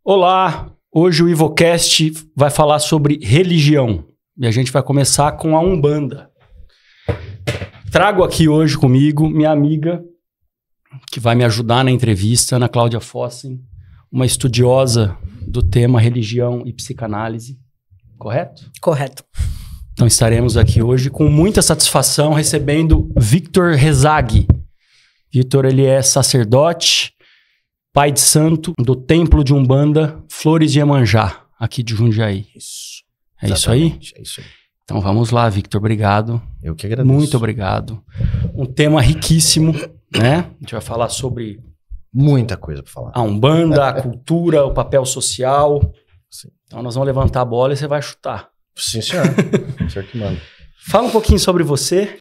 Olá, hoje o Ivocast vai falar sobre religião e a gente vai começar com a Umbanda. Trago aqui hoje comigo minha amiga, que vai me ajudar na entrevista, Ana Cláudia Fossen, uma estudiosa do tema religião e psicanálise, correto? Correto. Então estaremos aqui hoje com muita satisfação recebendo Victor Rezag. Victor, ele é sacerdote, pai de santo do Templo de Umbanda, Flores de Iemanjá, aqui de Jundiaí. Isso. É isso aí? É isso aí. Então vamos lá, Victor, obrigado. Eu que agradeço. Muito obrigado. Um tema riquíssimo, né? A gente vai falar sobre muita coisa para falar. a Umbanda, a cultura, o papel social. Sim. Então nós vamos levantar a bola e você vai chutar. Sim, senhor. O senhor que manda. Fala um pouquinho sobre você.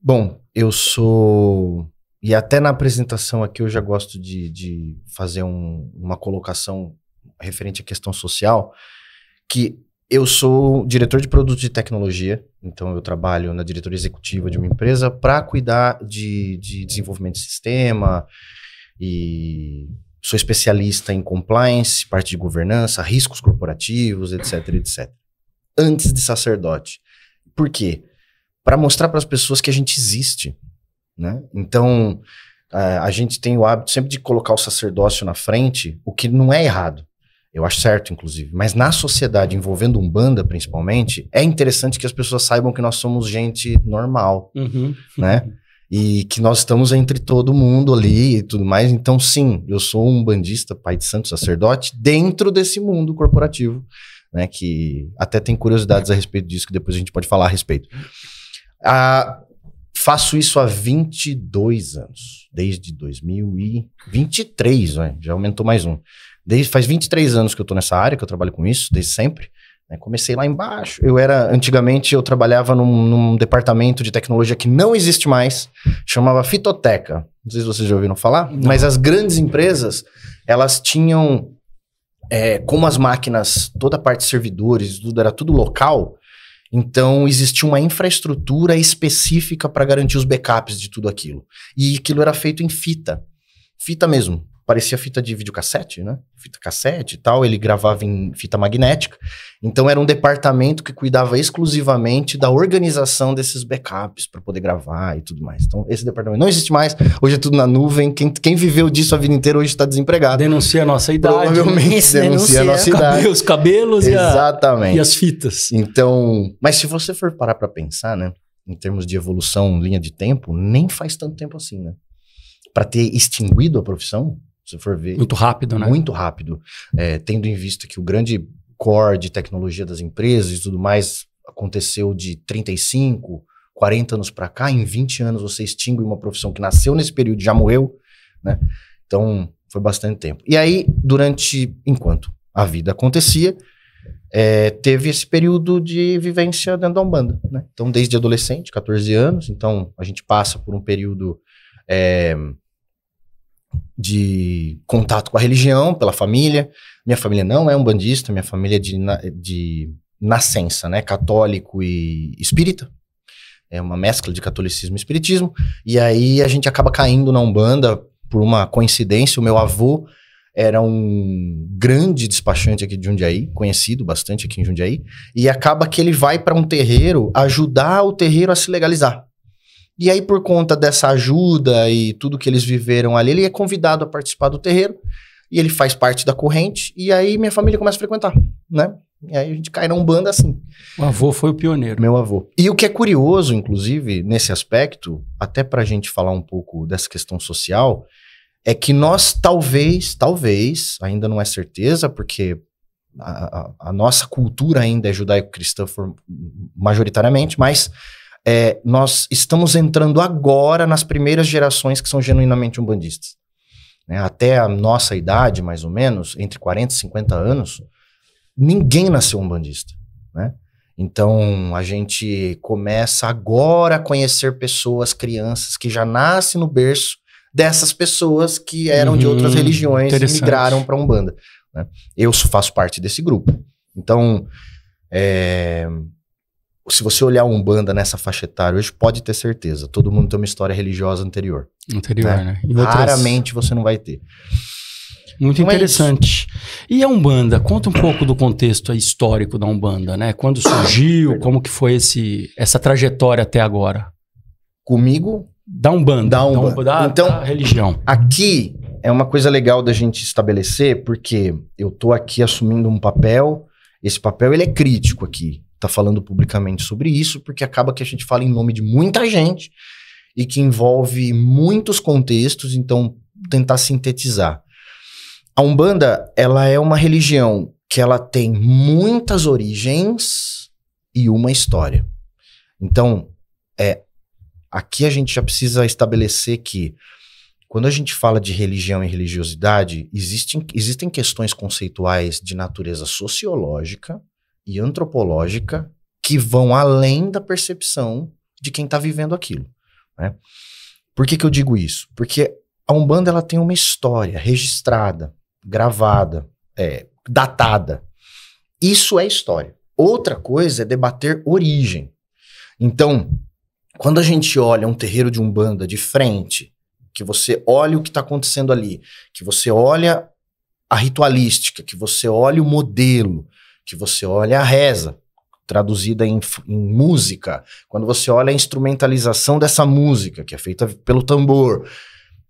Bom, eu sou... E até na apresentação aqui eu já gosto de fazer uma colocação referente à questão social, que eu sou diretor de produtos de tecnologia, então eu trabalho na diretoria executiva de uma empresa para cuidar de desenvolvimento de sistema e sou especialista em compliance, parte de governança, riscos corporativos, etc, etc. Antes de sacerdote. Por quê? Para mostrar para as pessoas que a gente existe, né? Então, a gente tem o hábito sempre de colocar o sacerdócio na frente, o que não é errado. Eu acho certo, inclusive. Mas na sociedade, envolvendo Umbanda, principalmente, é interessante que as pessoas saibam que nós somos gente normal, né? E que nós estamos entre todo mundo ali e tudo mais. Então, sim, eu sou um umbandista, pai de santo, sacerdote, dentro desse mundo corporativo, né? Que até tem curiosidades a respeito disso, que depois a gente pode falar a respeito. Faço isso há 22 anos, desde 2023, já aumentou mais um. Faz 23 anos que eu tô nessa área, que eu trabalho com isso, desde sempre. Né? Comecei lá embaixo. Antigamente eu trabalhava num departamento de tecnologia que não existe mais, chamava Fitoteca. Não sei se vocês já ouviram falar, mas as grandes empresas, elas tinham, como as máquinas, toda a parte de servidores, tudo era tudo local. Então, existia uma infraestrutura específica para garantir os backups de tudo aquilo. E aquilo era feito em fita. Fita mesmo. Parecia fita de videocassete, né? Fita cassete e tal. Ele gravava em fita magnética. Então, era um departamento que cuidava exclusivamente da organização desses backups para poder gravar e tudo mais. Então, esse departamento não existe mais. Hoje é tudo na nuvem. Quem viveu disso a vida inteira hoje está desempregado. Denuncia a nossa idade. Provavelmente denuncia a nossa idade. Os cabelos Exatamente. E as fitas. Então, mas se você for parar para pensar, né? Em termos de evolução, linha de tempo, nem faz tanto tempo assim, né? Para ter extinguido a profissão, se for ver... Muito rápido, né? Muito rápido. Tendo em vista que o grande core de tecnologia das empresas e tudo mais aconteceu de 35, 40 anos para cá, em 20 anos você extingue uma profissão que nasceu nesse período e já morreu, né? Então, foi bastante tempo. E aí, enquanto a vida acontecia, teve esse período de vivência dentro da Umbanda, né? Então, desde adolescente, 14 anos, então a gente passa por um período... de contato com a religião, pela família. Minha família não é umbandista, minha família é de nascença, né? Católico e espírita. É uma mescla de catolicismo e espiritismo. E aí a gente acaba caindo na Umbanda por uma coincidência. O meu avô era um grande despachante aqui de Jundiaí, conhecido bastante aqui em Jundiaí. E acaba que ele vai para um terreiro ajudar o terreiro a se legalizar. E aí, por conta dessa ajuda e tudo que eles viveram ali, ele é convidado a participar do terreiro, e ele faz parte da corrente, e aí minha família começa a frequentar, né? E aí a gente cai na Umbanda assim. O avô foi o pioneiro. Meu avô. E o que é curioso, inclusive, nesse aspecto, até pra gente falar um pouco dessa questão social, é que nós talvez, ainda não é certeza, porque a nossa cultura ainda é judaico-cristã majoritariamente, mas... nós estamos entrando agora nas primeiras gerações que são genuinamente umbandistas. Né? Até a nossa idade, mais ou menos, entre 40 e 50 anos, ninguém nasceu umbandista. Né? Então, a gente começa agora a conhecer pessoas, crianças, que já nascem no berço dessas pessoas que eram de outras religiões e migraram para a Umbanda. Né? Eu faço parte desse grupo. Então, se você olhar a Umbanda nessa faixa etária hoje, pode ter certeza, todo mundo tem uma história religiosa anterior. Né? E raramente você não vai ter. Muito Então interessante. E a Umbanda? Conta um pouco do contexto histórico da Umbanda, né? Quando surgiu, como que foi essa trajetória até agora? Comigo? Da Umbanda. Da Umbanda. Então, da religião. Aqui é uma coisa legal da gente estabelecer, porque eu tô aqui assumindo um papel, esse papel ele é crítico aqui, tá falando publicamente sobre isso, porque acaba que a gente fala em nome de muita gente e que envolve muitos contextos, então tentar sintetizar. A Umbanda, ela é uma religião que ela tem muitas origens e uma história. Então, aqui a gente já precisa estabelecer que quando a gente fala de religião e religiosidade, existem questões conceituais de natureza sociológica e antropológica que vão além da percepção de quem está vivendo aquilo, né? Por que eu digo isso? Porque a Umbanda ela tem uma história registrada, gravada, datada. Isso é história. Outra coisa é debater origem. Então, quando a gente olha um terreiro de Umbanda de frente, que você olha o que está acontecendo ali, que você olha a ritualística, que você olha o modelo, que você olha a reza, traduzida em música, quando você olha a instrumentalização dessa música, que é feita pelo tambor,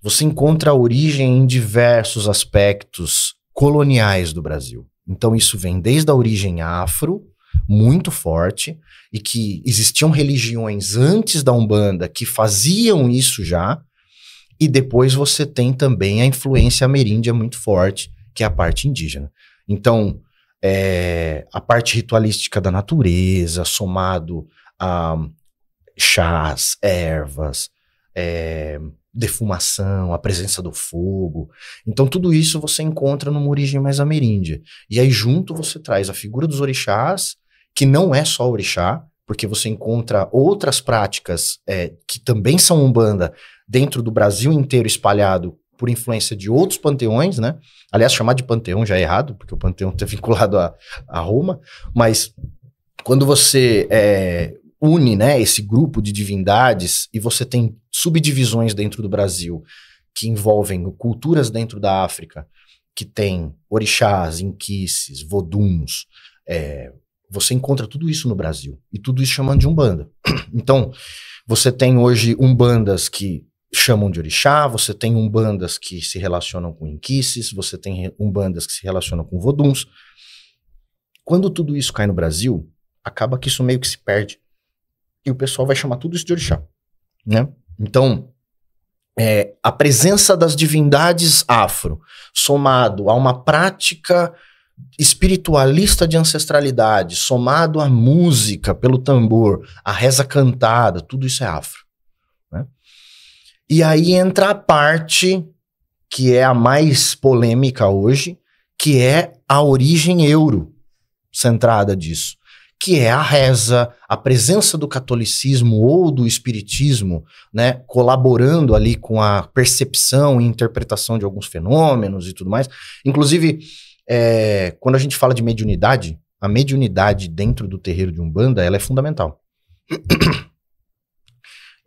você encontra a origem em diversos aspectos coloniais do Brasil. Então isso vem desde a origem afro, muito forte, e que existiam religiões antes da Umbanda que faziam isso já, e depois você tem também a influência ameríndia muito forte, que é a parte indígena. Então, a parte ritualística da natureza, somado a chás, ervas, defumação, a presença do fogo. Então, tudo isso você encontra numa origem mais ameríndia. E aí, junto, você traz a figura dos orixás, que não é só orixá, porque você encontra outras práticas que também são Umbanda dentro do Brasil inteiro espalhado por influência de outros panteões, né? Aliás, chamar de panteão já é errado, porque o panteão está vinculado a Roma, mas quando você une, né, esse grupo de divindades e você tem subdivisões dentro do Brasil que envolvem culturas dentro da África, que tem orixás, inquices, voduns, você encontra tudo isso no Brasil, e tudo isso chamando de Umbanda. Então, você tem hoje Umbandas que chamam de orixá, você tem Umbandas que se relacionam com inquices, você tem Umbandas que se relacionam com voduns. Quando tudo isso cai no Brasil, acaba que isso meio que se perde, e o pessoal vai chamar tudo isso de orixá, né? Então, a presença das divindades afro, somado a uma prática espiritualista de ancestralidade, somado à música pelo tambor, a reza cantada, tudo isso é afro, né? E aí entra a parte que é a mais polêmica hoje, que é a origem eurocentrada disso, que é a reza, a presença do catolicismo ou do espiritismo, né, colaborando ali com a percepção e interpretação de alguns fenômenos e tudo mais. Inclusive, quando a gente fala de mediunidade, a mediunidade dentro do terreiro de Umbanda, ela é fundamental.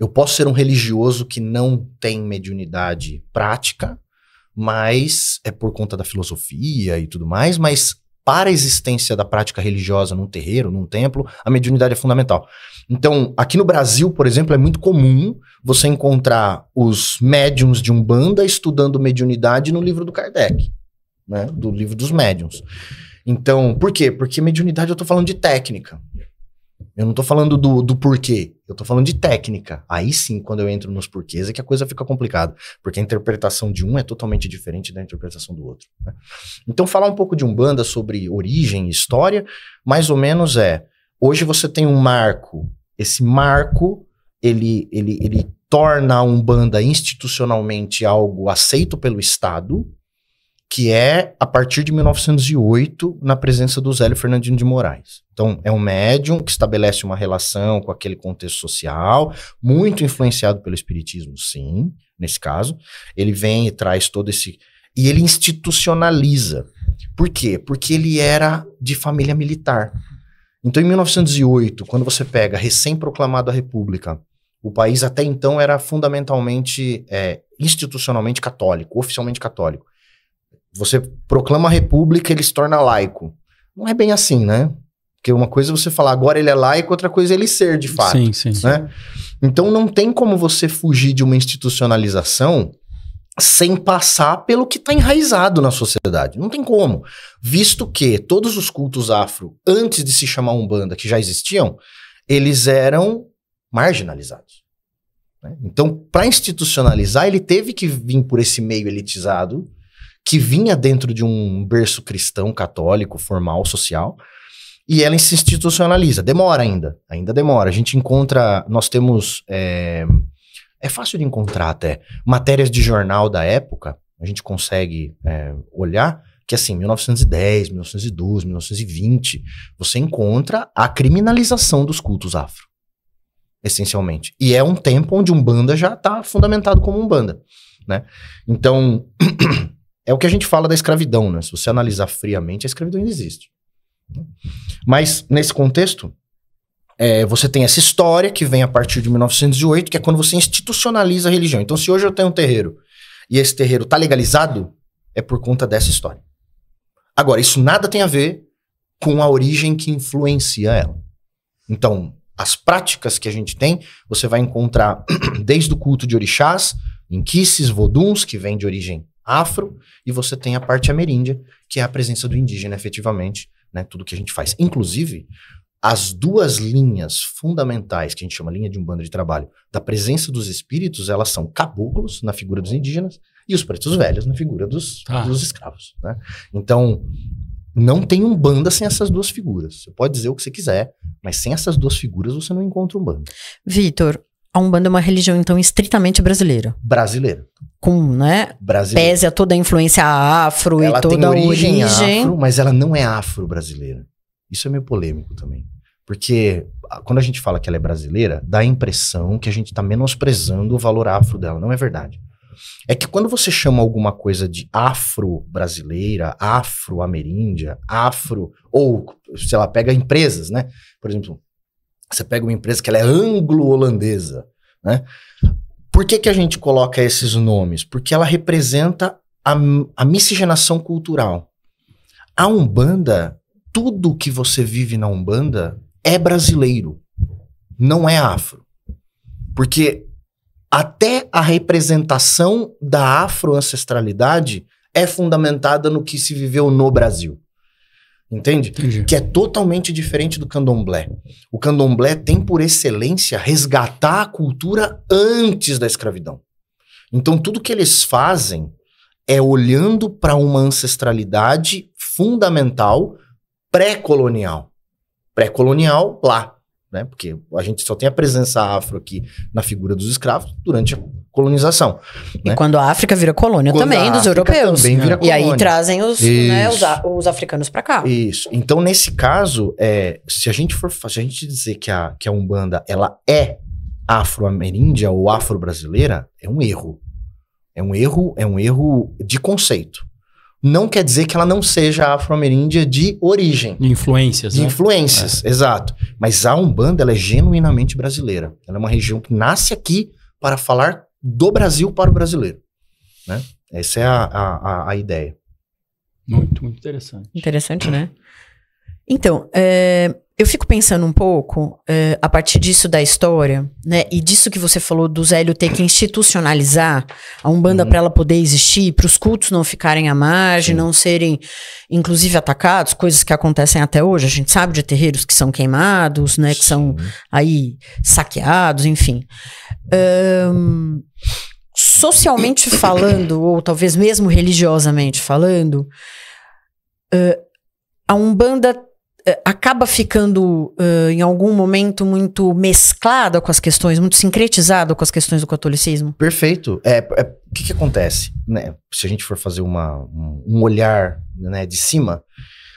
Eu posso ser um religioso que não tem mediunidade prática, mas é por conta da filosofia e tudo mais, mas para a existência da prática religiosa num terreiro, num templo, a mediunidade é fundamental. Então, aqui no Brasil, por exemplo, é muito comum você encontrar os médiuns de Umbanda estudando mediunidade no livro do Kardec, né, do livro dos médiuns. Então, por quê? Porque mediunidade eu tô falando de técnica. Eu não tô falando do porquê, eu tô falando de técnica. Aí sim, quando eu entro nos porquês, é que a coisa fica complicada, porque a interpretação de um é totalmente diferente da interpretação do outro, né? Então, falar um pouco de Umbanda sobre origem e história, mais ou menos hoje você tem um marco, esse marco, ele torna a Umbanda institucionalmente algo aceito pelo Estado, que é a partir de 1908, na presença do Zélio Fernandino de Moraes. Então, é um médium que estabelece uma relação com aquele contexto social, muito influenciado pelo espiritismo, sim, nesse caso. Ele vem e traz todo esse... E ele institucionaliza. Por quê? Porque ele era de família militar. Então, em 1908, quando você pega recém-proclamado a República, o país até então era fundamentalmente, institucionalmente católico, oficialmente católico. você proclama a república, ele se torna laico. Não é bem assim, né? Porque uma coisa é você falar agora ele é laico, outra coisa é ele ser de fato. Sim. Né? Então não tem como você fugir de uma institucionalização sem passar pelo que está enraizado na sociedade. Não tem como. Visto que todos os cultos afro, antes de se chamar Umbanda, que já existiam, eles eram marginalizados. Né? Então, para institucionalizar, ele teve que vir por esse meio elitizado, que vinha dentro de um berço cristão, católico, formal, social, e ela se institucionaliza. Demora ainda demora. A gente encontra, nós temos... É fácil de encontrar até. Matérias de jornal da época, a gente consegue olhar que assim, 1910, 1912, 1920, você encontra a criminalização dos cultos afro, essencialmente. E é um tempo onde Umbanda já está fundamentado como Umbanda, né? Então, é o que a gente fala da escravidão, né? Se você analisar friamente, a escravidão ainda existe. Mas, nesse contexto... você tem essa história que vem a partir de 1908, que é quando você institucionaliza a religião. Então, se hoje eu tenho um terreiro e esse terreiro está legalizado, é por conta dessa história. Agora, isso nada tem a ver com a origem que influencia ela. Então, as práticas que a gente tem, você vai encontrar desde o culto de orixás, inquices, voduns, que vem de origem afro, e você tem a parte ameríndia, que é a presença do indígena, efetivamente, né, tudo que a gente faz. Inclusive... as duas linhas fundamentais, que a gente chama linha de Umbanda de trabalho, da presença dos espíritos, elas são caboclos, na figura dos indígenas, e os pretos velhos, na figura dos escravos. Né? Então, não tem Umbanda sem essas duas figuras. Você pode dizer o que você quiser, mas sem essas duas figuras você não encontra Umbanda. Vitor, a Umbanda é uma religião, então, estritamente brasileira. Brasileira. Com, né? Brasileira. Pese a toda a influência afro ela e toda a origem. Afro, mas ela não é afro-brasileira. Isso é meio polêmico também. Porque quando a gente fala que ela é brasileira, dá a impressão que a gente está menosprezando o valor afro dela. Não é verdade. É que quando você chama alguma coisa de afro-brasileira, afro-ameríndia, afro... Ou, sei lá, pega empresas, né? Por exemplo, você pega uma empresa que ela é anglo-holandesa, né? Por que a gente coloca esses nomes? Porque ela representa a miscigenação cultural. A Umbanda, tudo que você vive na Umbanda... é brasileiro, não é afro. Porque até a representação da afro-ancestralidade é fundamentada no que se viveu no Brasil. Entende? Entendi. Que é totalmente diferente do candomblé. O candomblé tem por excelência resgatar a cultura antes da escravidão. Então tudo que eles fazem é olhando para uma ancestralidade fundamental pré-colonial. Pré-colonial lá, né? Porque a gente só tem a presença afro aqui na figura dos escravos durante a colonização. E né? quando a África vira colônia também dos europeus. Também vira colônia. E aí trazem os africanos para cá. Isso. Então, nesse caso, se a gente dizer que a Umbanda ela é afro-ameríndia ou afro-brasileira, é um erro. É um erro de conceito. Não quer dizer que ela não seja afro-ameríndia de origem. De influências, De influências, exato. Mas a Umbanda, ela é genuinamente brasileira. Ela é uma região que nasce aqui para falar do Brasil para o brasileiro. Né? Essa é a ideia. Muito, muito interessante. Interessante, né? Então, eu fico pensando um pouco, a partir disso da história, né? E disso que você falou do Zélio ter que institucionalizar a Umbanda para ela poder existir, para os cultos não ficarem à margem, não serem, inclusive, atacados, coisas que acontecem até hoje. A gente sabe de terreiros que são queimados, né? Que são aí saqueados, enfim. Socialmente falando, ou talvez mesmo religiosamente falando, a Umbanda acaba ficando, em algum momento, muito mesclada com as questões, muito sincretizada com as questões do catolicismo? Perfeito. O que acontece? Né? Se a gente for fazer um olhar, né, de cima,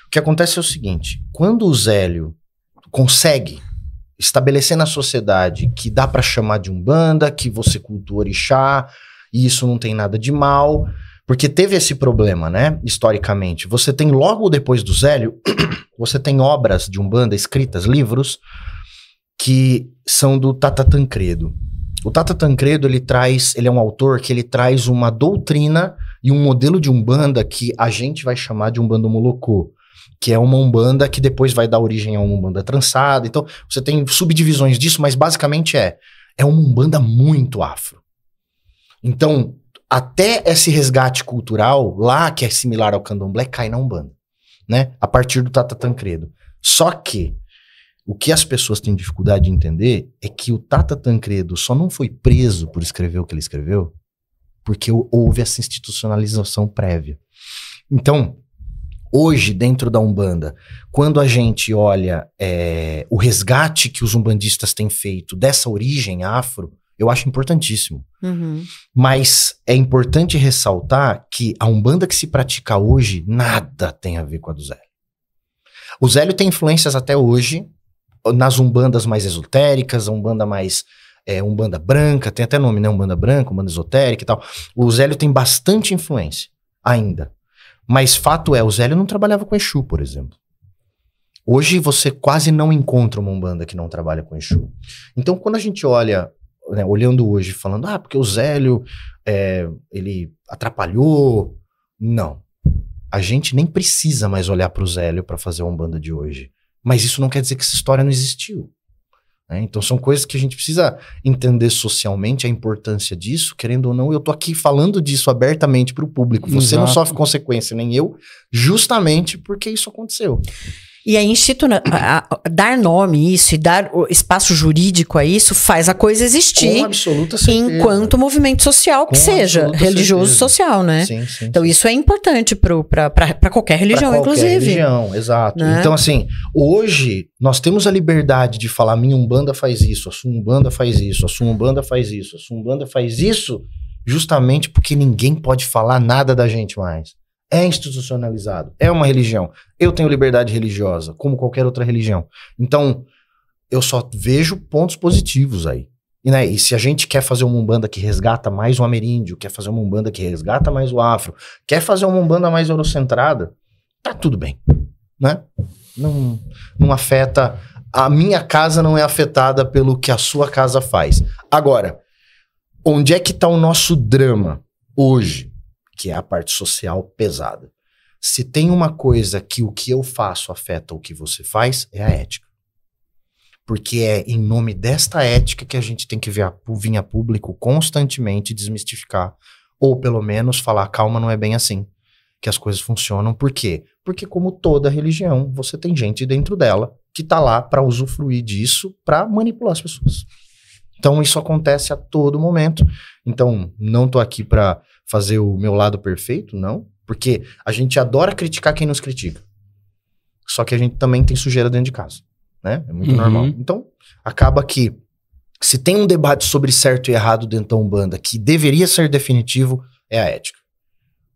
o que acontece é o seguinte: quando o Zélio consegue estabelecer na sociedade que dá para chamar de Umbanda, que você cultua orixá, e isso não tem nada de mal... Porque teve esse problema, né, historicamente. Você tem, logo depois do Zélio, você tem obras de Umbanda escritas, livros, que são do Tata Tancredo, O Tata Tancredo, ele é um autor que ele traz uma doutrina e um modelo de Umbanda que a gente vai chamar de Umbanda Molocô, que é uma Umbanda que depois vai dar origem a uma Umbanda trançada. Então, você tem subdivisões disso, mas basicamente é uma Umbanda muito afro. Então, até esse resgate cultural lá, que é similar ao Candomblé, cai na Umbanda, né? A partir do Tata Tancredo. Só que o que as pessoas têm dificuldade de entender é que o Tata Tancredo só não foi preso por escrever o que ele escreveu porque houve essa institucionalização prévia. Então, hoje, dentro da Umbanda, quando a gente olha o resgate que os umbandistas têm feito dessa origem afro, eu acho importantíssimo. Uhum. Mas é importante ressaltar que a Umbanda que se pratica hoje nada tem a ver com a do Zélio. O Zélio tem influências até hoje nas umbandas mais esotéricas, a umbanda mais umbanda branca, tem até nome, né? Umbanda branca, umbanda esotérica e tal. O Zélio tem bastante influência ainda. Mas fato é, o Zélio não trabalhava com Exu, por exemplo. Hoje você quase não encontra uma umbanda que não trabalha com Exu. Então quando a gente olha, né, olhando hoje, falando, porque o Zélio, ele atrapalhou. Não. A gente nem precisa mais olhar para o Zélio para fazer a umbanda de hoje. Mas isso não quer dizer que essa história não existiu. Né? Então são coisas que a gente precisa entender socialmente, a importância disso, querendo ou não. Eu tô aqui falando disso abertamente para o público. Você não sofre consequência, nem eu, justamente porque isso aconteceu. E aí, dar nome a isso e dar espaço jurídico a isso faz a coisa existir. Com absoluta certeza. Enquanto movimento social que seja, religioso social, né? Sim, sim. Então isso é importante para qualquer religião, pra qualquer inclusive. Religião, exato. Né? Então assim, hoje nós temos a liberdade de falar minha Umbanda faz isso, a sua Umbanda faz isso, a sua Umbanda faz isso, a sua Umbanda faz isso, justamente porque ninguém pode falar nada da gente mais. É institucionalizado, é uma religião. Eu tenho liberdade religiosa, como qualquer outra religião. Então, eu só vejo pontos positivos aí. E se a gente quer fazer uma Umbanda que resgata mais o ameríndio, quer fazer uma Umbanda que resgata mais o afro, quer fazer uma Umbanda mais eurocentrada, tá tudo bem, né? Não afeta... A minha casa não é afetada pelo que a sua casa faz. Agora, onde é que tá o nosso drama hoje? Que é a parte social pesada. Se tem uma coisa que o que eu faço afeta o que você faz, é a ética. Porque é em nome desta ética que a gente tem que vir a público constantemente desmistificar, ou pelo menos falar, calma, não é bem assim que as coisas funcionam. Por quê? Porque como toda religião, você tem gente dentro dela que tá lá para usufruir disso, para manipular as pessoas. Então isso acontece a todo momento. Então não tô aqui para fazer o meu lado perfeito, não. Porque a gente adora criticar quem nos critica. Só que a gente também tem sujeira dentro de casa, né? É muito normal. Então acaba que se tem um debate sobre certo e errado dentro da Umbanda que deveria ser definitivo, é a ética.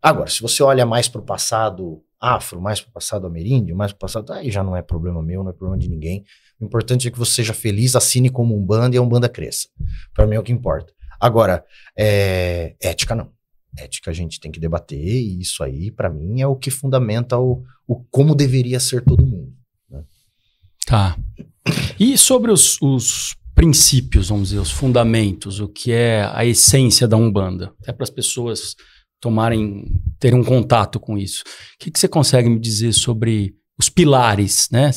Agora, se você olha mais pro passado afro, mais pro passado ameríndio, mais pro passado... Aí já não é problema meu, não é problema de ninguém. O importante é que você seja feliz, assine como Umbanda e a Umbanda cresça. Pra mim é o que importa. Agora, ética não. Ética a gente tem que debater e isso aí, pra mim, é o que fundamenta o como deveria ser todo mundo. Né? Tá. E sobre os princípios, vamos dizer, os fundamentos, o que é a essência da Umbanda? Até para as pessoas terem um contato com isso. O que você consegue me dizer sobre os pilares, né?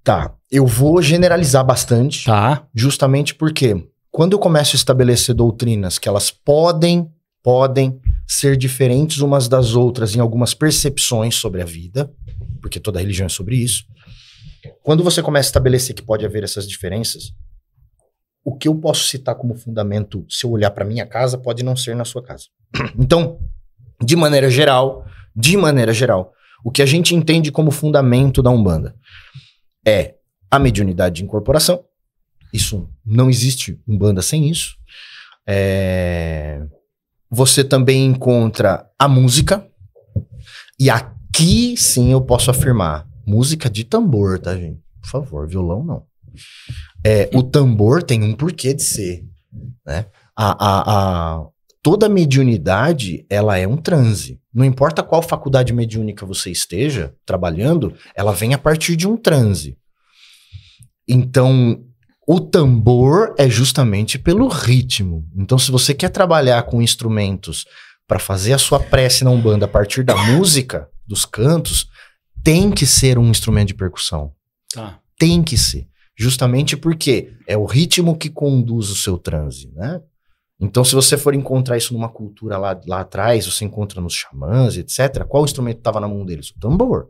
Tá, eu vou generalizar bastante, tá? Justamente porque quando eu começo a estabelecer doutrinas que elas podem ser diferentes umas das outras em algumas percepções sobre a vida, porque toda religião é sobre isso, quando você começa a estabelecer que pode haver essas diferenças, o que eu posso citar como fundamento, se eu olhar para minha casa, pode não ser na sua casa. Então, de maneira geral, o que a gente entende como fundamento da Umbanda é a mediunidade de incorporação. Isso não existe Umbanda sem isso. Você também encontra a música. E aqui sim eu posso afirmar, música de tambor, tá, gente? Por favor, violão não. O tambor tem um porquê de ser, né? Toda mediunidade, ela é um transe. Não importa qual faculdade mediúnica você esteja trabalhando, ela vem a partir de um transe. Então, O tambor é justamente pelo ritmo. Então, se você quer trabalhar com instrumentos para fazer a sua prece na Umbanda a partir da música, dos cantos, tem que ser um instrumento de percussão. Tá. Tem que ser. Justamente porque é o ritmo que conduz o seu transe, né? Então, se você for encontrar isso numa cultura lá atrás, você encontra nos xamãs, etc. Qual instrumento estava na mão deles? O tambor.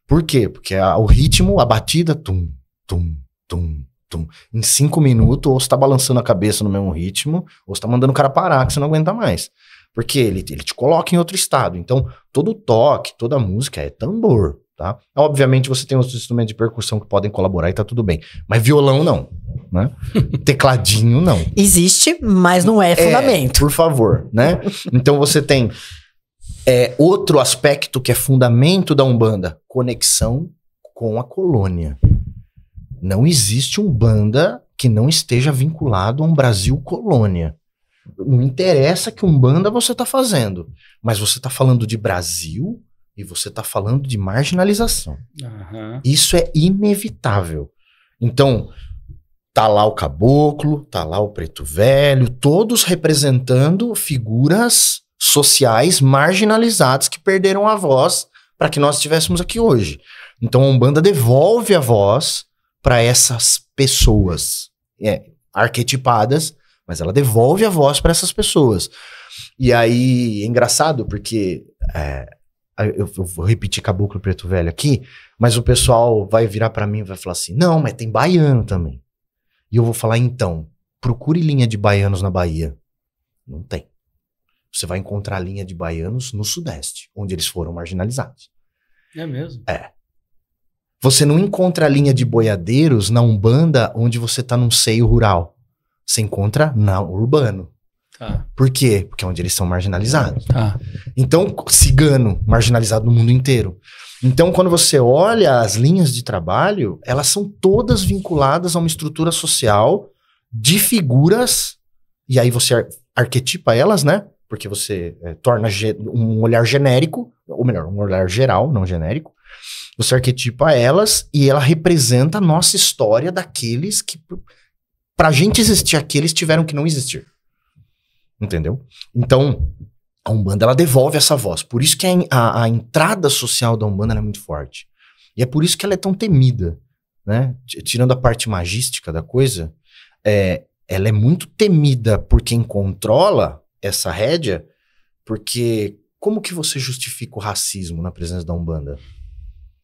Por quê? Porque o ritmo, a batida, tum, tum, tum, tum. Em 5 minutos, ou você tá balançando a cabeça no mesmo ritmo, ou você tá mandando o cara parar, que você não aguenta mais. Porque ele te coloca em outro estado. Então, todo toque, toda música é tambor, tá? Obviamente, você tem outros instrumentos de percussão que podem colaborar e tá tudo bem. Mas violão, não, né? Tecladinho, não. Existe, mas não é fundamento. Por favor, né? Então, você tem outro aspecto que é fundamento da Umbanda, conexão com a colônia. Não existe Umbanda que não esteja vinculado a um Brasil colônia. Não interessa que Umbanda você tá fazendo, mas você tá falando de Brasil e você tá falando de marginalização. Uhum. Isso é inevitável. Então, tá lá o caboclo, tá lá o preto velho, todos representando figuras sociais marginalizadas que perderam a voz para que nós estivéssemos aqui hoje. Então, a Umbanda devolve a voz para essas pessoas arquetipadas, mas ela devolve a voz para essas pessoas. E aí, é engraçado porque eu vou repetir Caboclo Preto Velho aqui, mas o pessoal vai virar para mim e vai falar assim, não, mas tem baiano também. E eu vou falar, então, procure linha de baianos na Bahia. Não tem. Você vai encontrar linha de baianos no Sudeste, onde eles foram marginalizados. É mesmo? É. Você não encontra a linha de boiadeiros na Umbanda, onde você tá num seio rural. Você encontra no urbano. Tá. Por quê? Porque é onde eles são marginalizados. Tá. Então, cigano, marginalizado no mundo inteiro. Então, quando você olha as linhas de trabalho, elas são todas vinculadas a uma estrutura social de figuras, e aí você arquetipa elas, né? Porque você torna um olhar genérico, ou melhor, um olhar geral, não genérico. Você arquetipa elas e ela representa a nossa história daqueles que, pra gente existir aqui, eles tiveram que não existir. Entendeu? Então, a Umbanda, ela devolve essa voz. Por isso que a entrada social da Umbanda ela é muito forte. E é por isso que ela é tão temida, né? Tirando a parte magística da coisa, ela é muito temida por quem controla essa rédea, porque como que você justifica o racismo na presença da Umbanda?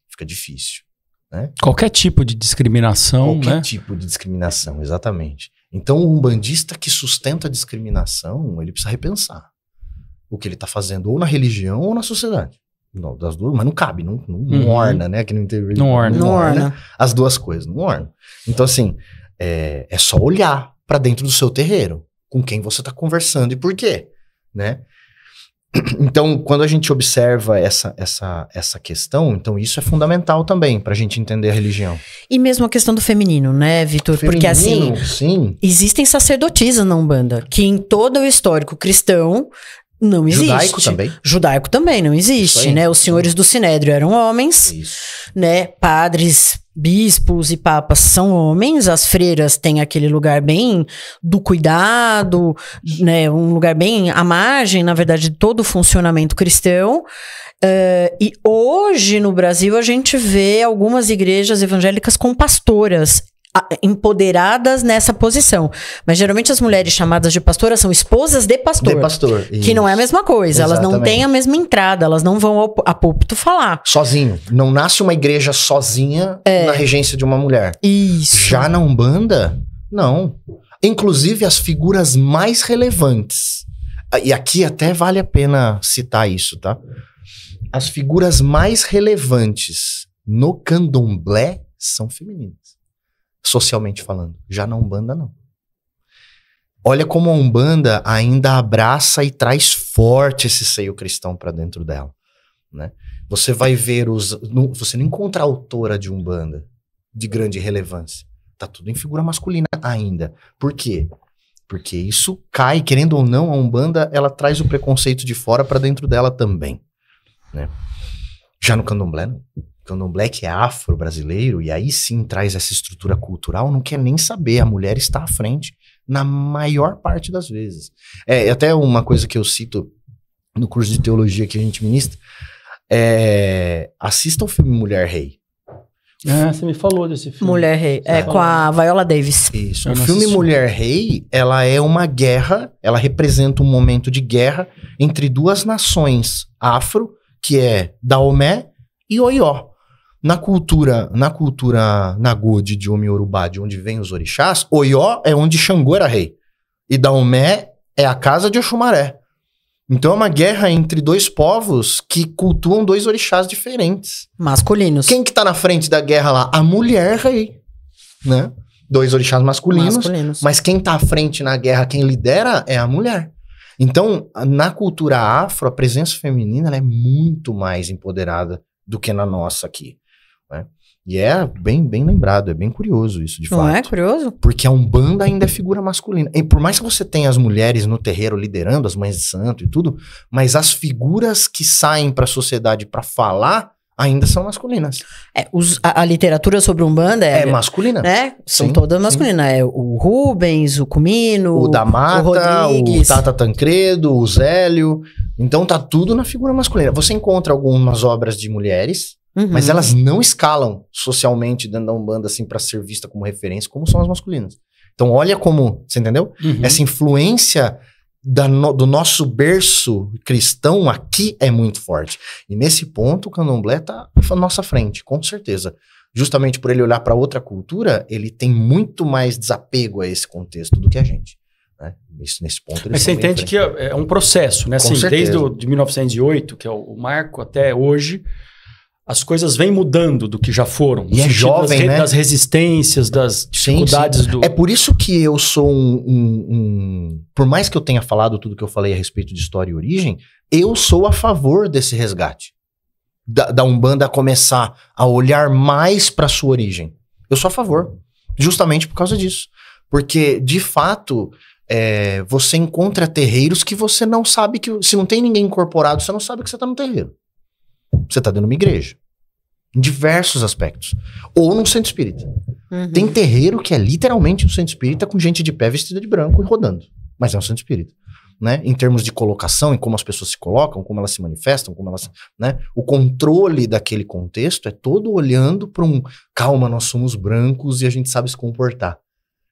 Fica difícil, né? Qualquer tipo de discriminação, Qualquer né? tipo de discriminação, exatamente. Então, o umbandista que sustenta a discriminação, ele precisa repensar o que ele está fazendo, ou na religião ou na sociedade. Não, das duas, mas não cabe, não orna, né? Aqui no interior. Não orna. As duas coisas, não orna. Então, assim, é só olhar para dentro do seu terreiro, com quem você está conversando e por quê, né? Então, quando a gente observa essa questão, então isso é fundamental também para a gente entender a religião. E mesmo a questão do feminino, né, Vitor? Porque assim, sim. Existem sacerdotisas na Umbanda, que em todo o histórico cristão não existe. Judaico também. Judaico também não existe, né? Os senhores do Sinédrio eram homens, né? Padres, bispos e papas são homens, as freiras têm aquele lugar bem do cuidado, né? Um lugar bem à margem, na verdade, de todo o funcionamento cristão. E hoje no Brasil a gente vê algumas igrejas evangélicas com pastoras empoderadas nessa posição. Mas geralmente as mulheres chamadas de pastora são esposas de pastor. De pastor. Que não é a mesma coisa. Exatamente. Elas não têm a mesma entrada, elas não vão a púlpito falar. Sozinho. Não nasce uma igreja sozinha na regência de uma mulher. Isso. Já na Umbanda, não. Inclusive as figuras mais relevantes. E aqui até vale a pena citar isso, tá? As figuras mais relevantes no candomblé são femininas. Socialmente falando. Já na Umbanda, não. Olha como a Umbanda ainda abraça e traz forte esse seio cristão para dentro dela, né? Você vai ver você não encontra autora de Umbanda de grande relevância. Tá tudo em figura masculina ainda. Por quê? Porque isso cai, querendo ou não, a Umbanda, ela traz o preconceito de fora para dentro dela também, né? Já no candomblé, não. candomblé que é afro-brasileiro, e aí sim traz essa estrutura cultural, não quer nem saber, a mulher está à frente na maior parte das vezes. Até uma coisa que eu cito no curso de teologia que a gente ministra, assista o filme Mulher Rei. Você me falou desse filme. Mulher Rei, com a Viola Davis. Isso, o filme Mulher Rei, ela é uma guerra, ela representa um momento de guerra entre duas nações afro, que é Daomé e Oió. Na cultura Nagode, de Omi-Yorubá, de onde vem os orixás, Oió é onde Xangô era rei. E Daomé é a casa de Oxumaré. Então é uma guerra entre dois povos que cultuam dois orixás diferentes. Masculinos. Quem que tá na frente da guerra lá? A mulher rei, né? Dois orixás masculinos. Mas quem tá à frente na guerra, quem lidera é a mulher. Então, na cultura afro, a presença feminina ela é muito mais empoderada do que na nossa aqui. Né? E é bem lembrado, é bem curioso isso, de fato. Não é curioso? Porque a Umbanda ainda é figura masculina. E por mais que você tenha as mulheres no terreiro liderando, as mães de santo e tudo, mas as figuras que saem para a sociedade para falar ainda são masculinas. A literatura sobre Umbanda é masculina. Né? São todas masculinas. É o Rubens, o Cumino, o da Mata, o Tata Tancredo, o Zélio. Então tá tudo na figura masculina. Você encontra algumas obras de mulheres, mas elas não escalam socialmente dentro da Umbanda assim para ser vista como referência, como são as masculinas. Então olha como, você entendeu? Essa influência do nosso berço cristão aqui é muito forte. E nesse ponto o candomblé tá à nossa frente, com certeza. Justamente por ele olhar para outra cultura, ele tem muito mais desapego a esse contexto do que a gente. Né? Nesse ponto, mas você entende que é um processo, né? Assim, desde de 1908, que é o marco, até hoje, as coisas vêm mudando do que já foram. E é jovem, né? Das resistências, das dificuldades do... É por isso que eu sou Por mais que eu tenha falado tudo que eu falei a respeito de história e origem, eu sou a favor desse resgate. Da Umbanda começar a olhar mais para sua origem. Eu sou a favor. Justamente por causa disso. Porque, de fato, você encontra terreiros que você não sabe que... Se não tem ninguém incorporado, você não sabe que você está no terreiro. Você está dentro de uma igreja. Em diversos aspectos. Ou num centro espírita. Tem terreiro que é literalmente um centro espírita com gente de pé vestida de branco e rodando. Mas é um centro espírita. Né? Em termos de colocação, em como as pessoas se colocam, como elas se manifestam, como elas... Né? O controle daquele contexto é todo olhando para calma, nós somos brancos e a gente sabe se comportar.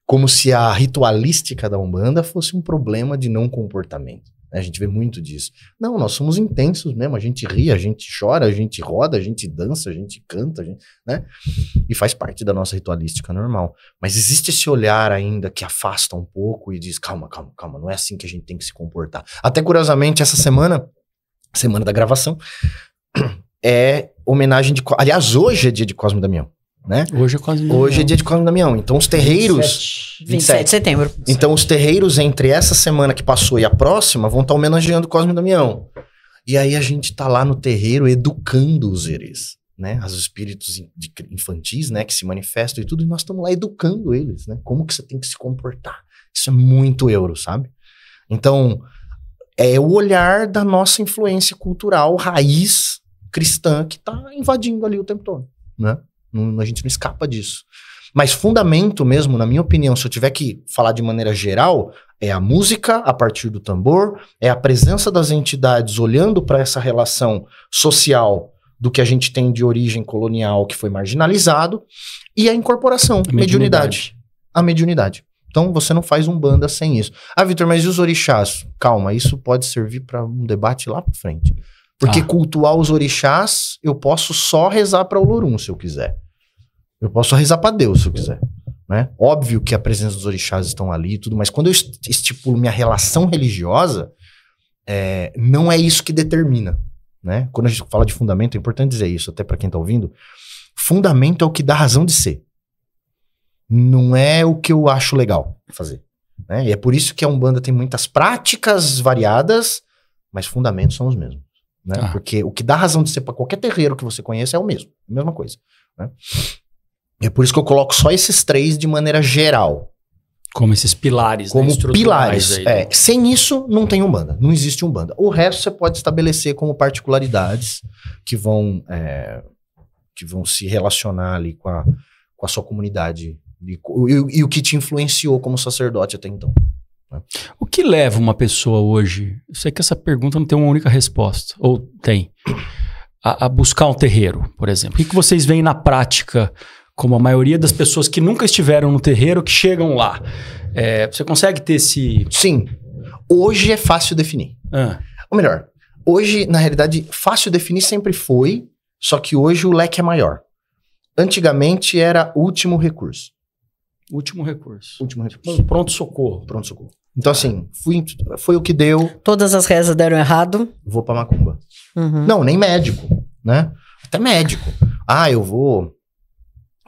Como se a ritualística da Umbanda fosse um problema de não comportamento. A gente vê muito disso. Não, nós somos intensos mesmo. A gente ri, a gente chora, a gente roda, a gente dança, a gente canta, né? E faz parte da nossa ritualística normal. Mas existe esse olhar ainda que afasta um pouco e diz, calma, não é assim que a gente tem que se comportar. Até curiosamente, essa semana da gravação, é homenagem de... Aliás, hoje é dia de Cosme e Damião. Né? Hoje é dia de Cosme e Damião. Então os terreiros... 27 de setembro. Então os terreiros entre essa semana que passou e a próxima vão estar homenageando Cosme e Damião. E aí a gente tá lá no terreiro educando os erês, né? Os espíritos infantis, né? Que se manifestam e tudo. E nós estamos lá educando eles, né? Como que você tem que se comportar. Isso é muito euro, sabe? Então é o olhar da nossa influência cultural raiz cristã que tá invadindo ali o tempo todo, né? A gente não escapa disso. Mas fundamento mesmo, na minha opinião, se eu tiver que falar de maneira geral, é a música a partir do tambor, é a presença das entidades olhando para essa relação social do que a gente tem de origem colonial que foi marginalizado, e a incorporação, mediunidade. A mediunidade. Então você não faz Umbanda sem isso. Ah, Vitor, mas e os orixás? Calma, isso pode servir para um debate lá para frente. Porque cultuar os orixás, eu posso só rezar para o Olorum, se eu quiser. Eu posso rezar para Deus, se eu quiser. Né? Óbvio que a presença dos orixás estão ali e tudo, mas quando eu estipulo minha relação religiosa, não é isso que determina. Né? Quando a gente fala de fundamento, é importante dizer isso, até para quem está ouvindo. Fundamento é o que dá razão de ser. Não é o que eu acho legal fazer. Né? E é por isso que a Umbanda tem muitas práticas variadas, mas fundamentos são os mesmos. Né? Porque o que dá razão de ser para qualquer terreiro que você conheça é o mesmo. A mesma coisa. Né? E é por isso que eu coloco só esses três de maneira geral. Como esses pilares. Como pilares. Sem isso, não tem Umbanda. Não existe Umbanda. O resto você pode estabelecer como particularidades que vão que vão se relacionar ali com a sua comunidade e o que te influenciou como sacerdote até então. Né? O que leva uma pessoa hoje, eu sei que essa pergunta não tem uma única resposta, ou tem, a buscar um terreiro, por exemplo. O que vocês veem na prática, como a maioria das pessoas que nunca estiveram no terreiro, que chegam lá? Você consegue ter esse... Sim. Hoje é fácil definir. Ou melhor, hoje, na realidade, fácil definir sempre foi, só que hoje o leque é maior. Antigamente era último recurso. Último recurso. Último recurso. Pronto-socorro. Pronto-socorro. Então, assim, foi o que deu. Todas as rezas deram errado. Vou pra macumba. Uhum. Não, nem médico, né? Até médico. Eu vou...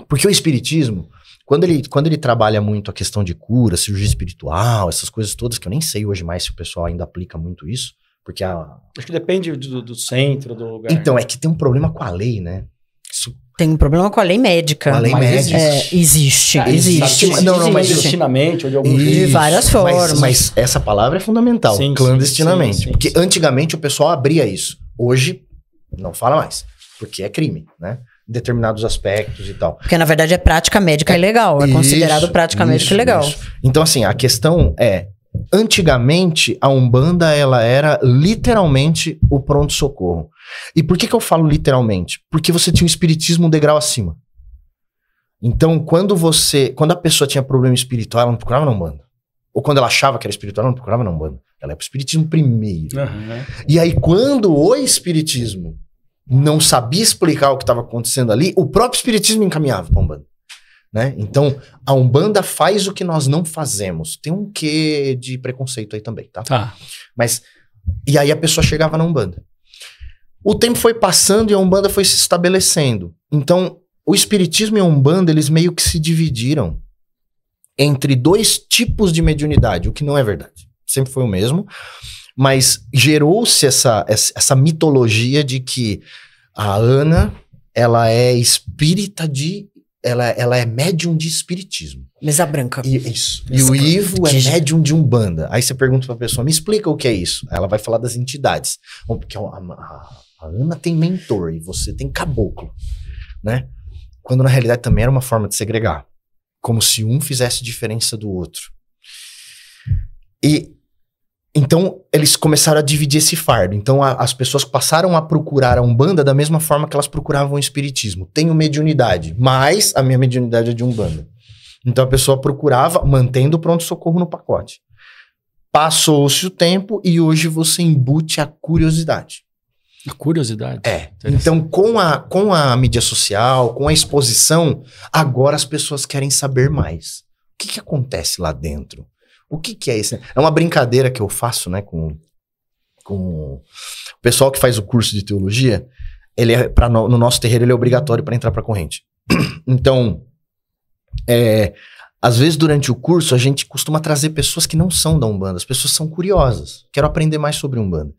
Porque o espiritismo, quando ele trabalha muito a questão de cura, cirurgia espiritual, essas coisas todas, que eu nem sei hoje mais se o pessoal ainda aplica muito isso, porque acho que depende do centro, do lugar. Então, é que tem um problema com a lei, né? Isso... Tem um problema com a lei médica. Com a lei médica. Existe. Não, mas clandestinamente ou de algum jeito. De várias formas. Mas essa palavra é fundamental, sim, clandestinamente. Sim. Porque antigamente o pessoal abria isso. Hoje, não fala mais, porque é crime, né? Em determinados aspectos e tal. Porque, na verdade, é prática médica ilegal. É considerado prática médica ilegal. Isso. Então, assim, a questão é... Antigamente, a Umbanda, ela era literalmente o pronto-socorro. E por que eu falo literalmente? Porque você tinha o espiritismo um degrau acima. Então, quando a pessoa tinha problema espiritual, ela não procurava na Umbanda. Ou quando ela achava que era espiritual, ela não procurava na Umbanda. Ela ia pro espiritismo primeiro. E aí, quando o espiritismo não sabia explicar o que estava acontecendo ali, o próprio espiritismo encaminhava pra Umbanda. Né? Então, a Umbanda faz o que nós não fazemos. Tem um quê de preconceito aí também, tá? Mas, e aí a pessoa chegava na Umbanda. O tempo foi passando e a Umbanda foi se estabelecendo. Então, o espiritismo e a Umbanda, eles meio que se dividiram entre dois tipos de mediunidade, o que não é verdade. Sempre foi o mesmo. Mas gerou-se essa mitologia de que a Ana, ela é espírita de... Ela é médium de espiritismo. Mesa branca. Isso. E o Ivo é médium de Umbanda. Aí você pergunta pra pessoa, me explica o que é isso. Ela vai falar das entidades. Porque a Ana tem mentor e você tem caboclo, né? Quando na realidade também era uma forma de segregar. Como se um fizesse diferença do outro. E então eles começaram a dividir esse fardo. Então as pessoas passaram a procurar a Umbanda da mesma forma que elas procuravam o espiritismo. Tenho mediunidade, mas a minha mediunidade é de Umbanda. Então a pessoa procurava, mantendo o pronto-socorro no pacote. Passou-se o tempo e hoje você embute a curiosidade. A curiosidade? Então com a mídia social, com a exposição, agora as pessoas querem saber mais. O que acontece lá dentro? O que é isso? É uma brincadeira que eu faço, né, com o pessoal que faz o curso de teologia. Ele no nosso terreiro ele é obrigatório para entrar para a corrente. Então, às vezes durante o curso a gente costuma trazer pessoas que não são da Umbanda. As pessoas são curiosas, quero aprender mais sobre Umbanda.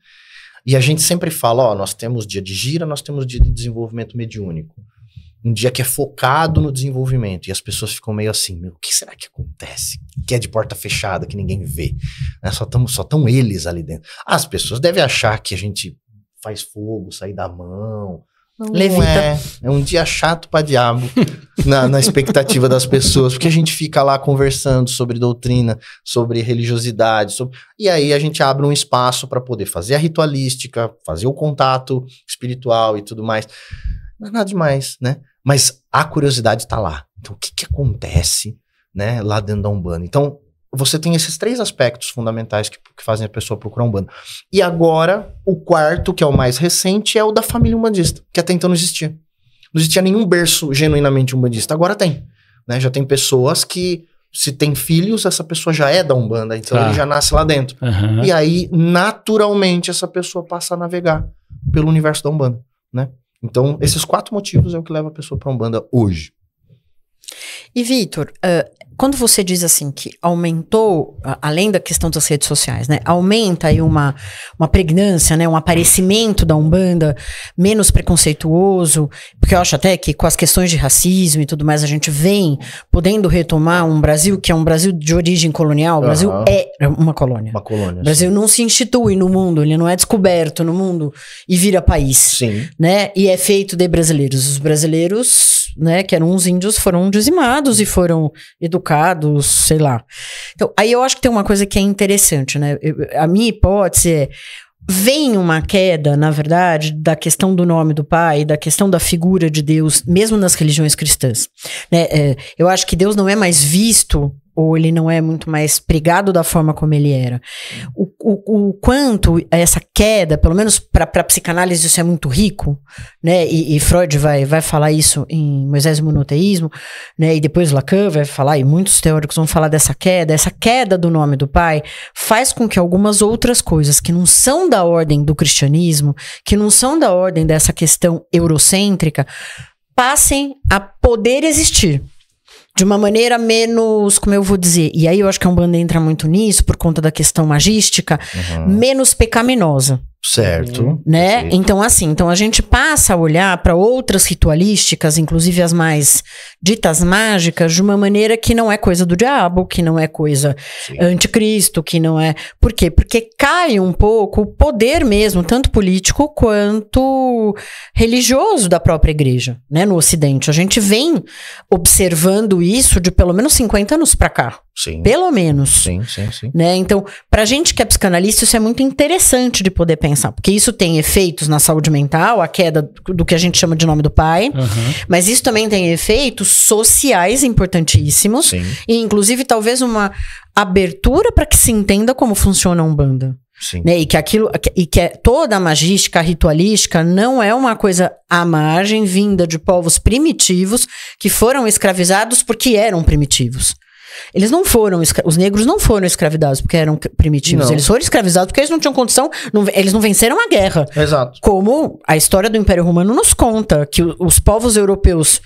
E a gente sempre fala, nós temos dia de gira, nós temos dia de desenvolvimento mediúnico. Um dia que é focado no desenvolvimento. E as pessoas ficam meio assim, o que será que acontece? Que é de porta fechada, que ninguém vê. Né? Só estão eles ali dentro. As pessoas devem achar que a gente faz fogo, sair da mão. Não é. É um dia chato pra diabo na expectativa das pessoas. Porque a gente fica lá conversando sobre doutrina, sobre religiosidade. E aí a gente abre um espaço para poder fazer a ritualística, fazer o contato espiritual e tudo mais. Não é nada demais, né? Mas a curiosidade tá lá. Então, o que acontece, né, lá dentro da Umbanda? Então, você tem esses 3 aspectos fundamentais que fazem a pessoa procurar Umbanda. E agora, o quarto, que é o mais recente, é o da família umbandista, que até então não existia. Não existia nenhum berço genuinamente umbandista. Agora tem, né? Já tem pessoas que, se tem filhos, essa pessoa já é da Umbanda, então ele já nasce lá dentro. Uhum. E aí, naturalmente, essa pessoa passa a navegar pelo universo da Umbanda, né? Então, esses 4 motivos é o que leva a pessoa para Umbanda hoje. E, Vitor, quando você diz assim que aumentou, além da questão das redes sociais, né? Aumenta aí uma pregnância, né? Um aparecimento da Umbanda menos preconceituoso, porque eu acho até que com as questões de racismo e tudo mais, a gente vem podendo retomar um Brasil que é um Brasil de origem colonial. O Brasil é uma colônia. Uma colônia. O Brasil não se institui no mundo, ele não é descoberto no mundo e vira país. Sim. Né? E é feito de brasileiros. Os brasileiros, né, que eram uns índios, foram dizimados e foram educados, sei lá. Então, aí eu acho que tem uma coisa que é interessante, né? A minha hipótese é, vem uma queda, na verdade, da questão do nome do pai, da questão da figura de Deus, mesmo nas religiões cristãs. Né? Eu acho que Deus não é mais visto, ou ele não é muito mais pregado da forma como ele era. O quanto essa queda, pelo menos para a psicanálise isso é muito rico, né? E Freud vai falar isso em Moisés e o Monoteísmo, né? E depois Lacan vai falar, e muitos teóricos vão falar dessa queda. Essa queda do nome do pai faz com que algumas outras coisas que não são da ordem do cristianismo, que não são da ordem dessa questão eurocêntrica, passem a poder existir. De uma maneira menos, como eu vou dizer, e aí eu acho que a Umbanda entra muito nisso, por conta da questão magística, menos pecaminosa. Certo. Né? Perfeito. Então, assim, a gente passa a olhar para outras ritualísticas, inclusive as mais ditas mágicas, de uma maneira que não é coisa do diabo, que não é coisa anticristo, que não é... Por quê? Porque cai um pouco o poder mesmo, tanto político quanto religioso da própria igreja, né? No Ocidente. A gente vem observando isso de pelo menos 50 anos para cá. Sim. Pelo menos. Sim. Né? Então, pra gente que é psicanalista, isso é muito interessante de poder pensar, porque isso tem efeitos na saúde mental, a queda do que a gente chama de nome do pai, mas isso também tem efeitos sociais importantíssimos, e inclusive talvez uma abertura para que se entenda como funciona a Umbanda. Sim. Né? E que toda a magística, a ritualística não é uma coisa à margem, vinda de povos primitivos que foram escravizados porque eram primitivos. Eles não foram, os negros não foram escravizados porque eram primitivos, eles foram escravizados porque eles não tinham condição, eles não venceram a guerra. Exato. Como a história do Império Romano nos conta, que os povos europeus,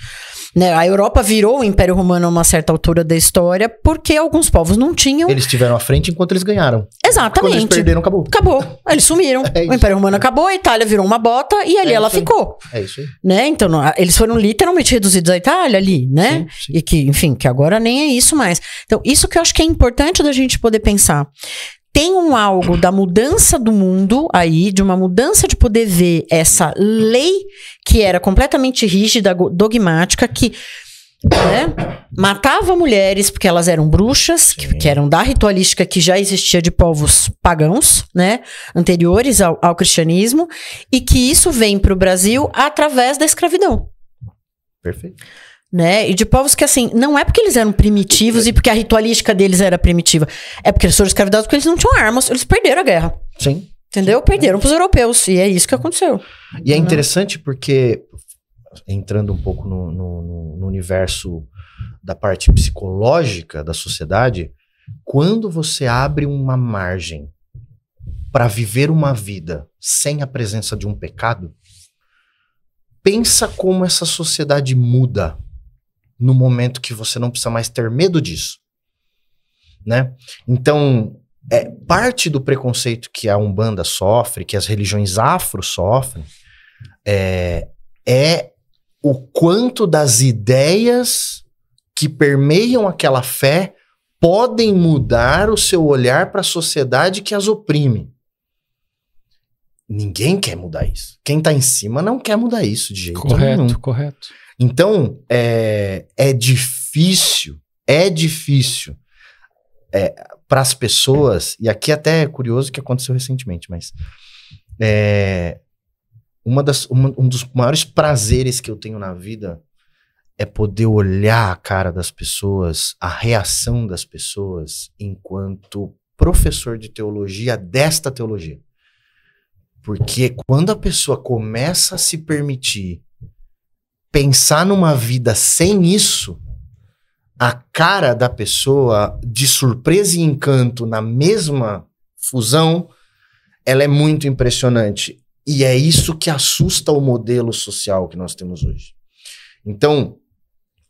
né, a Europa virou o Império Romano a uma certa altura da história porque alguns povos não tinham... Eles estiveram à frente enquanto eles ganharam. Exatamente. Quando eles perderam, acabou. Acabou. Eles sumiram. O Império Romano acabou, a Itália virou uma bota e ali ela ficou. É isso aí. Né? Então, eles foram literalmente reduzidos à Itália ali, né? Sim. E que, enfim, que agora nem é isso mais. Então, isso que eu acho que é importante da gente poder pensar. Tem algo da mudança do mundo aí, de uma mudança de poder ver essa lei que era completamente rígida, dogmática, que... né? Matava mulheres porque elas eram bruxas, que eram da ritualística que já existia de povos pagãos, né? Anteriores ao cristianismo, e que isso vem para o Brasil através da escravidão. Perfeito. Né? E de povos que, assim, não é porque eles eram primitivos e porque a ritualística deles era primitiva, é porque eles foram escravizados porque eles não tinham armas, eles perderam a guerra. Sim. Entendeu? Perderam para os europeus, e é isso que aconteceu. E é interessante porque, entrando um pouco no universo da parte psicológica da sociedade, quando você abre uma margem para viver uma vida sem a presença de um pecado, pensa como essa sociedade muda no momento que você não precisa mais ter medo disso, né? Então, parte do preconceito que a Umbanda sofre, que as religiões afro sofrem, é o quanto das ideias que permeiam aquela fé podem mudar o seu olhar para a sociedade que as oprime. Ninguém quer mudar isso. Quem tá em cima não quer mudar isso de jeito nenhum. Correto. Então, é difícil para as pessoas, e aqui até é curioso que aconteceu recentemente, mas um dos maiores prazeres que eu tenho na vida é poder olhar a cara das pessoas, a reação das pessoas, enquanto professor de teologia desta teologia. Porque quando a pessoa começa a se permitir pensar numa vida sem isso, a cara da pessoa, de surpresa e encanto na mesma fusão, ela é muito impressionante. E é isso que assusta o modelo social que nós temos hoje. Então,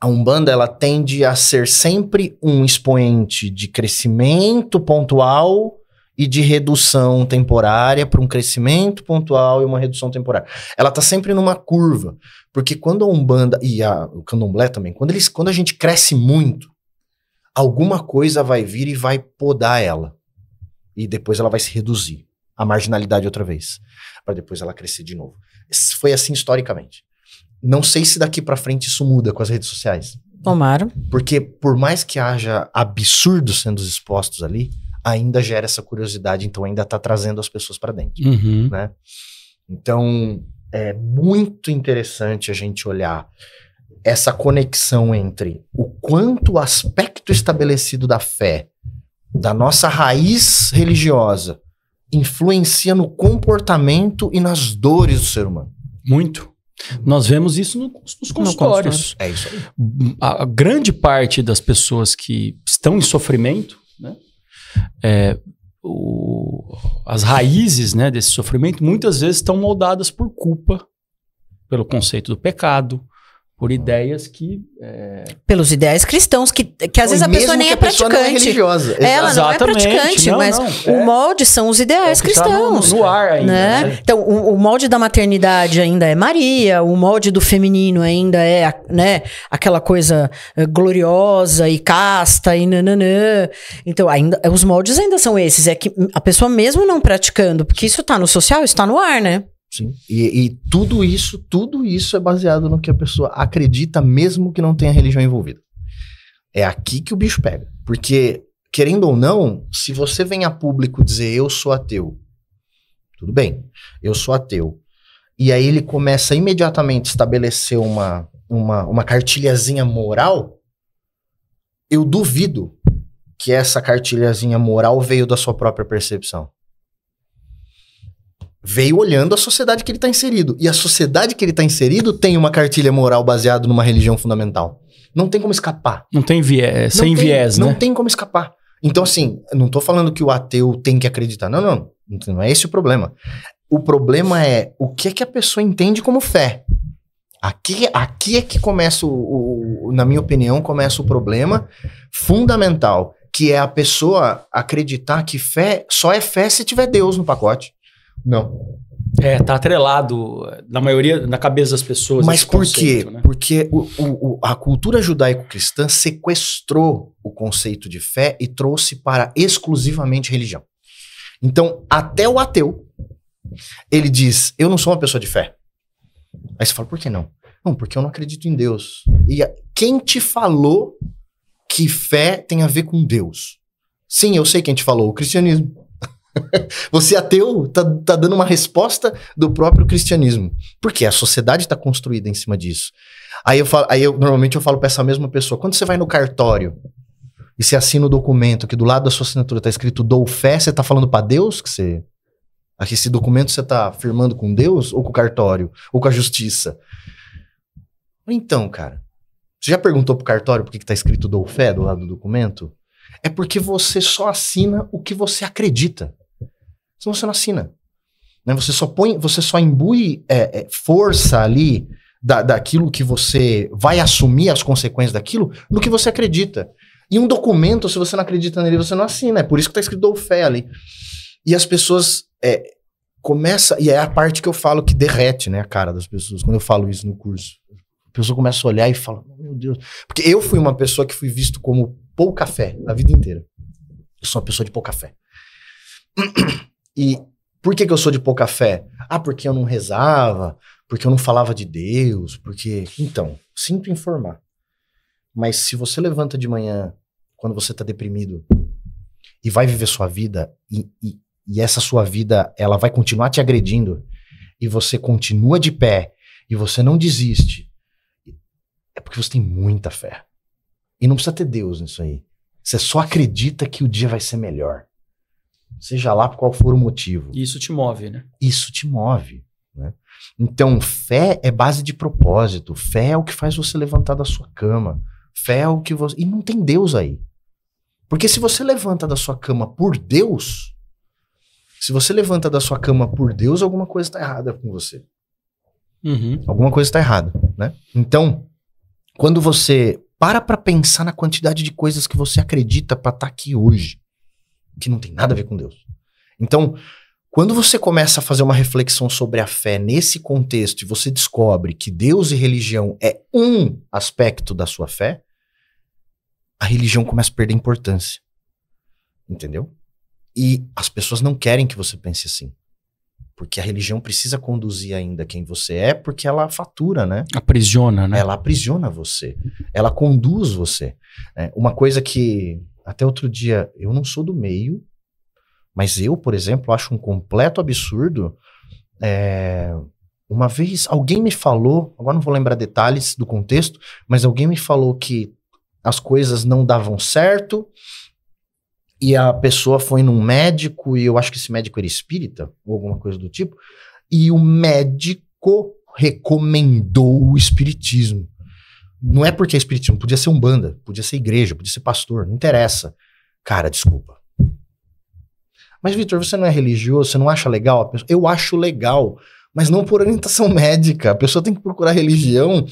a Umbanda, ela tende a ser sempre um expoente de crescimento pontual e de redução temporária para um crescimento pontual e uma redução temporária. Ela tá sempre numa curva, porque quando a Umbanda e o Candomblé também, quando a gente cresce muito, alguma coisa vai vir e vai podar ela. E depois ela vai se reduzir. A marginalidade outra vez. Para depois ela crescer de novo. Foi assim historicamente. Não sei se daqui para frente isso muda com as redes sociais. Tomara. Porque por mais que haja absurdos sendo expostos ali, ainda gera essa curiosidade, então ainda tá trazendo as pessoas para dentro, né? Então, é muito interessante a gente olhar essa conexão entre o quanto o aspecto estabelecido da fé, da nossa raiz religiosa, influencia no comportamento e nas dores do ser humano. Muito. Nós vemos isso nos consultórios. É isso aí. A grande parte das pessoas que estão em sofrimento, né, as raízes, né, desse sofrimento muitas vezes estão moldadas por culpa, pelo conceito do pecado, por ideias que... Pelos ideais cristãos, que às vezes a pessoa nem é praticante. Não é religiosa. Ela não é praticante, mas o molde são os ideais cristãos. Tá no ar ainda. Né? Então, o molde da maternidade ainda é Maria, o molde do feminino ainda é, né, aquela coisa gloriosa e casta e nananã. Então, ainda, os moldes ainda são esses. É que a pessoa mesmo não praticando, porque isso tá no social, isso tá no ar, né? Sim. E tudo isso é baseado no que a pessoa acredita, mesmo que não tenha religião envolvida. É aqui que o bicho pega. Porque, querendo ou não, se você vem a público dizer eu sou ateu, tudo bem, eu sou ateu. E aí ele começa imediatamente a estabelecer uma cartilhazinha moral, eu duvido que essa cartilhazinha moral veio da sua própria percepção. Veio olhando a sociedade que ele está inserido. E a sociedade que ele está inserido tem uma cartilha moral baseada numa religião fundamental. Não tem como escapar. Não tem viés, sem viés, né? Não tem como escapar. Então, assim, não tô falando que o ateu tem que acreditar. Não é esse o problema. O problema é o que é que a pessoa entende como fé. Aqui é que começa, na minha opinião, começa o problema fundamental, que é a pessoa acreditar que fé só é fé se tiver Deus no pacote. Não. Tá atrelado na cabeça das pessoas. Mas por quê? Né? Porque a cultura judaico-cristã sequestrou o conceito de fé e trouxe para exclusivamente religião. Então, até o ateu, ele diz, eu não sou uma pessoa de fé. Aí você fala, por que não? Não, porque eu não acredito em Deus. E quem te falou que fé tem a ver com Deus? Sim, eu sei quem te falou, o cristianismo. Você ateu tá dando uma resposta do próprio cristianismo. Porque a sociedade está construída em cima disso. Normalmente eu falo para essa mesma pessoa, quando você vai no cartório e você assina o documento que do lado da sua assinatura tá escrito dou fé, você tá falando para Deus que esse documento você tá firmando com Deus ou com o cartório ou com a justiça? Então, cara, você já perguntou pro cartório por que tá escrito dou fé do lado do documento? É porque você só assina o que você acredita. Senão você não assina. Né? Você só imbui força ali daquilo que você vai assumir as consequências daquilo no que você acredita. E um documento, se você não acredita nele, você não assina. É por isso que tá escrito dou fé ali. E as pessoas começam... E é a parte que eu falo que derrete, né, a cara das pessoas, quando eu falo isso no curso. A pessoa começa a olhar e fala, meu Deus... Porque eu fui uma pessoa que fui visto como pouca fé a vida inteira. Eu sou uma pessoa de pouca fé. E por que eu sou de pouca fé? Porque eu não rezava, porque eu não falava de Deus, porque... Então, sinto informar. Mas se você levanta de manhã, quando você tá deprimido, e vai viver sua vida, e essa sua vida, ela vai continuar te agredindo, e você continua de pé, e você não desiste, é porque você tem muita fé. E não precisa ter Deus nisso aí. Você só acredita que o dia vai ser melhor. Seja lá por qual for o motivo. Isso te move, né? Isso te move. Né? Então, fé é base de propósito. Fé é o que faz você levantar da sua cama. Fé é o que você... E não tem Deus aí. Porque se você levanta da sua cama por Deus, alguma coisa está errada com você. Uhum. Alguma coisa está errada, né? Então... quando você para pra pensar na quantidade de coisas que você acredita pra estar aqui hoje, que não tem nada a ver com Deus. Então, quando você começa a fazer uma reflexão sobre a fé nesse contexto e você descobre que Deus e religião é um aspecto da sua fé, a religião começa a perder importância. Entendeu? E as pessoas não querem que você pense assim. Porque a religião precisa conduzir ainda quem você é, porque ela fatura, né? Aprisiona, né? Ela aprisiona você. Ela conduz você. Uma coisa que, até outro dia, eu não sou do meio, mas eu, por exemplo, acho um completo absurdo. Uma vez, alguém me falou, agora não vou lembrar detalhes do contexto, mas alguém me falou que as coisas não davam certo, e a pessoa foi num médico, e eu acho que esse médico era espírita, ou alguma coisa do tipo, e o médico recomendou o espiritismo. Não é porque é espiritismo, podia ser umbanda, podia ser igreja, podia ser pastor, não interessa. Cara, desculpa. Mas, Vitor, você não é religioso, você não acha legal? A pessoa... Eu acho legal, mas não por orientação médica. A pessoa tem que procurar religião.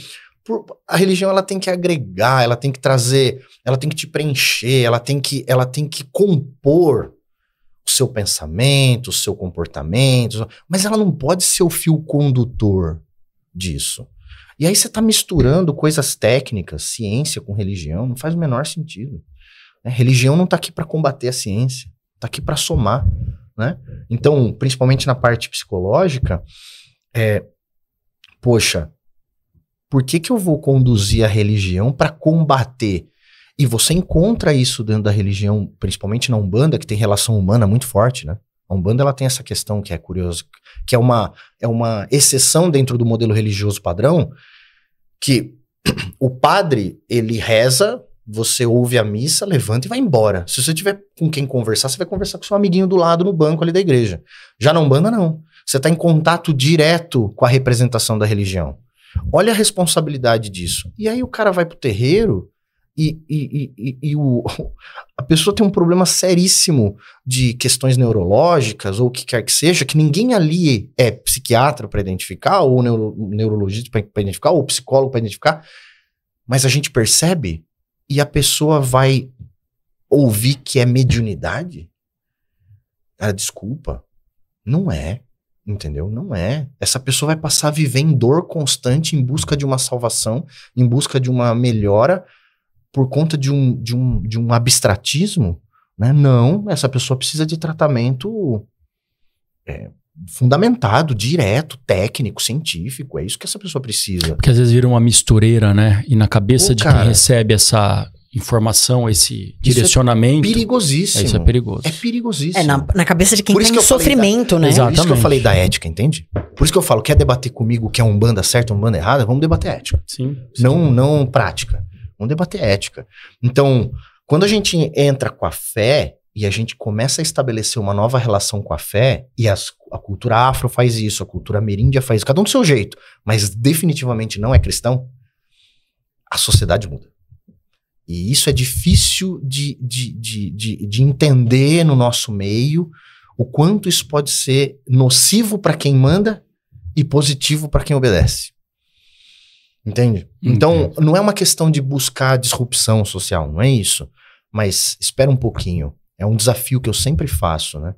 A religião, ela tem que agregar, ela tem que trazer, ela tem que te preencher, ela tem que compor o seu pensamento, o seu comportamento, mas ela não pode ser o fio condutor disso. E aí você tá misturando coisas técnicas, ciência com religião, não faz o menor sentido. Religião não tá aqui para combater a ciência, tá aqui para somar, né? Então, principalmente na parte psicológica, poxa, por que eu vou conduzir a religião para combater? E você encontra isso dentro da religião, principalmente na Umbanda, que tem relação humana muito forte, né? A Umbanda, ela tem essa questão que é curiosa, que é uma exceção dentro do modelo religioso padrão, que o padre, ele reza, você ouve a missa, levanta e vai embora. Se você tiver com quem conversar, você vai conversar com seu amiguinho do lado no banco ali da igreja. Já na Umbanda, não. Você está em contato direto com a representação da religião. Olha a responsabilidade disso. E aí o cara vai pro terreiro a pessoa tem um problema seríssimo de questões neurológicas ou o que quer que seja, que ninguém ali é psiquiatra para identificar, ou neurologista para identificar, ou psicólogo para identificar, mas a gente percebe e a pessoa vai ouvir que é mediunidade? Desculpa, não é. Entendeu? Não é. Essa pessoa vai passar a viver em dor constante, em busca de uma salvação, em busca de uma melhora, por conta de um abstratismo, né? Não, essa pessoa precisa de tratamento fundamentado, direto, técnico, científico. É isso que essa pessoa precisa. Porque às vezes vira uma mistureira, né? E na cabeça de quem recebe essa informação, esse direcionamento... É perigosíssimo. Isso é perigoso. É perigosíssimo. Na cabeça de quem tá em sofrimento, né? Exatamente. Por isso que eu falei da ética, entende? Por isso que eu falo, quer debater comigo que é Umbanda certa, Umbanda errada? Vamos debater ética. Sim. Não prática. Vamos debater ética. Então, quando a gente entra com a fé e a gente começa a estabelecer uma nova relação com a fé, e a cultura afro faz isso, a cultura ameríndia faz isso, cada um do seu jeito, mas definitivamente não é cristão, a sociedade muda. E isso é difícil de entender no nosso meio, o quanto isso pode ser nocivo para quem manda e positivo para quem obedece. Entende? Então, não é uma questão de buscar disrupção social, não é isso. Mas espera um pouquinho. É um desafio que eu sempre faço, né?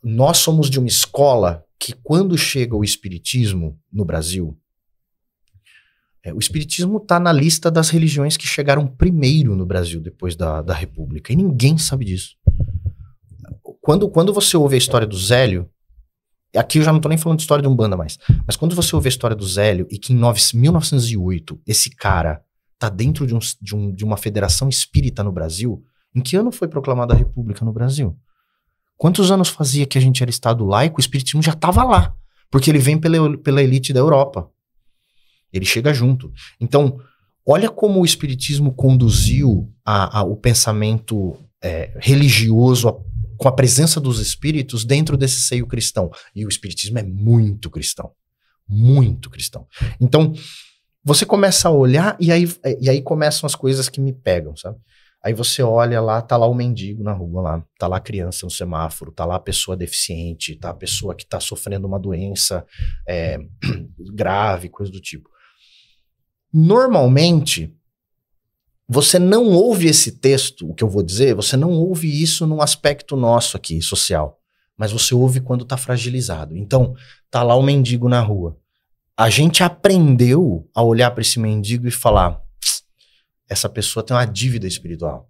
Nós somos de uma escola que, quando chega o espiritismo no Brasil, o espiritismo está na lista das religiões que chegaram primeiro no Brasil depois da República. E ninguém sabe disso. Quando você ouve a história do Zélio, aqui eu já não tô nem falando de história de Umbanda mais, mas quando você ouve a história do Zélio e que em 1908 esse cara tá dentro de uma federação espírita no Brasil, em que ano foi proclamada a República no Brasil? Quantos anos fazia que a gente era Estado laico? O espiritismo já tava lá, porque ele vem pela elite da Europa. Ele chega junto. Então, olha como o espiritismo conduziu o pensamento religioso com a presença dos espíritos dentro desse seio cristão. E o espiritismo é muito cristão. Muito cristão. Então, você começa a olhar e aí começam as coisas que me pegam, sabe? Aí você olha lá, tá lá o mendigo na rua, lá, tá lá a criança no semáforo, tá lá a pessoa deficiente, tá a pessoa que tá sofrendo uma doença grave, coisa do tipo. Normalmente, você não ouve esse texto, o que eu vou dizer, você não ouve isso num aspecto nosso aqui, social. Mas você ouve quando tá fragilizado. Então, tá lá o mendigo na rua. A gente aprendeu a olhar para esse mendigo e falar, essa pessoa tem uma dívida espiritual.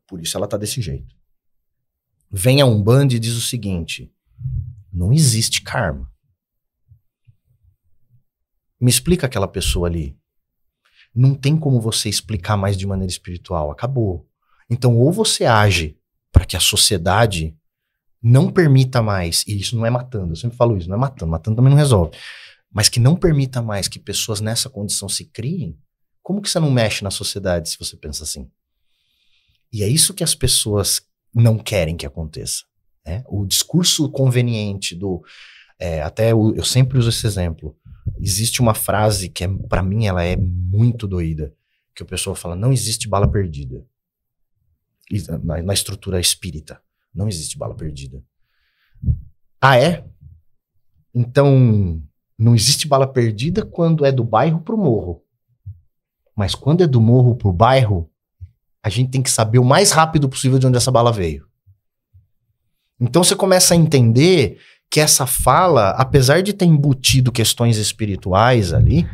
Por isso ela tá desse jeito. Vem a Umbanda e diz o seguinte, não existe karma. Me explica aquela pessoa ali. Não tem como você explicar mais de maneira espiritual. Acabou. Então, ou você age para que a sociedade não permita mais, e isso não é matando, eu sempre falo isso, não é matando, matando também não resolve, mas que não permita mais que pessoas nessa condição se criem, como que você não mexe na sociedade se você pensa assim? E é isso que as pessoas não querem que aconteça. Né? O discurso conveniente do... eu sempre uso esse exemplo. Existe uma frase que, pra mim, ela é muito doída. Que o pessoal fala, não existe bala perdida. Na estrutura espírita, não existe bala perdida. Ah, é? Então, não existe bala perdida quando é do bairro pro morro. Mas quando é do morro pro bairro, a gente tem que saber o mais rápido possível de onde essa bala veio. Então você começa a entender que essa fala, apesar de ter embutido questões espirituais ali,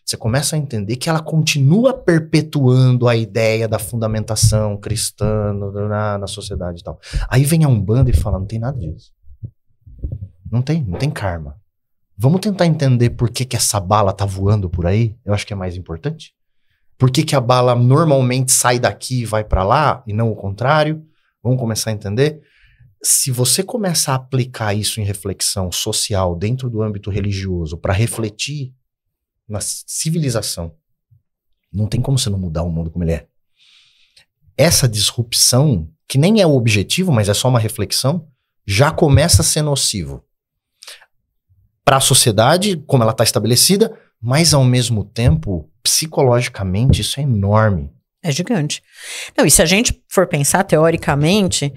você começa a entender que ela continua perpetuando a ideia da fundamentação cristã na sociedade e tal. Aí vem a Umbanda e fala, não tem nada disso. Não tem karma. Vamos tentar entender por que essa bala tá voando por aí? Eu acho que é mais importante. Por que a bala normalmente sai daqui e vai para lá e não o contrário? Vamos começar a entender? Se você começa a aplicar isso em reflexão social dentro do âmbito religioso para refletir na civilização, não tem como você não mudar o mundo como ele é. Essa disrupção, que nem é o objetivo, mas é só uma reflexão, já começa a ser nocivo para a sociedade, como ela está estabelecida, mas ao mesmo tempo, psicologicamente, isso é enorme. É gigante. Não, e se a gente for pensar teoricamente...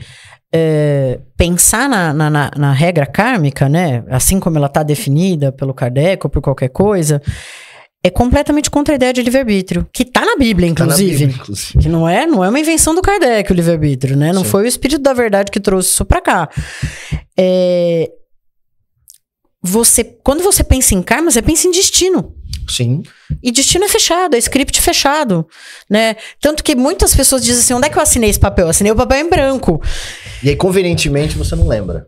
pensar na regra kármica, né, assim como ela está definida pelo Kardec ou por qualquer coisa, é completamente contra a ideia de livre-arbítrio, que está na Bíblia, inclusive. Que não é uma invenção do Kardec, o livre-arbítrio, né? Não foi o Espírito da Verdade que trouxe isso para cá. Quando você pensa em karma, você pensa em destino. Sim. E destino é fechado, é script fechado, né? Tanto que muitas pessoas dizem assim, onde é que eu assinei esse papel? Eu assinei o papel em branco. E aí, convenientemente, você não lembra.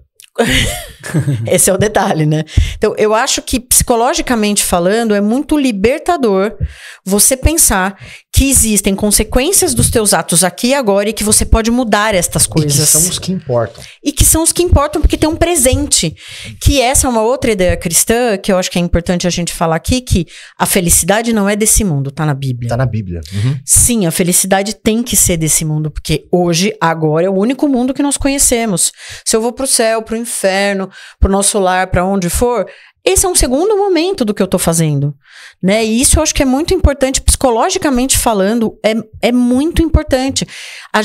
Esse é o detalhe, né? Então, eu acho que, psicologicamente falando, é muito libertador você pensar que existem consequências dos teus atos aqui e agora e que você pode mudar estas coisas. E que são os que importam. E que são os que importam porque tem um presente. Que essa é uma outra ideia cristã que eu acho que é importante a gente falar aqui, que a felicidade não é desse mundo, tá na Bíblia. Tá na Bíblia. Uhum. Sim, a felicidade tem que ser desse mundo, porque hoje, agora, é o único mundo que nós conhecemos. Se eu vou pro céu, pro inferno, pro nosso lar, pra onde for, esse é um segundo momento do que eu tô fazendo, né? E isso eu acho que é muito importante, psicologicamente falando, é muito importante. A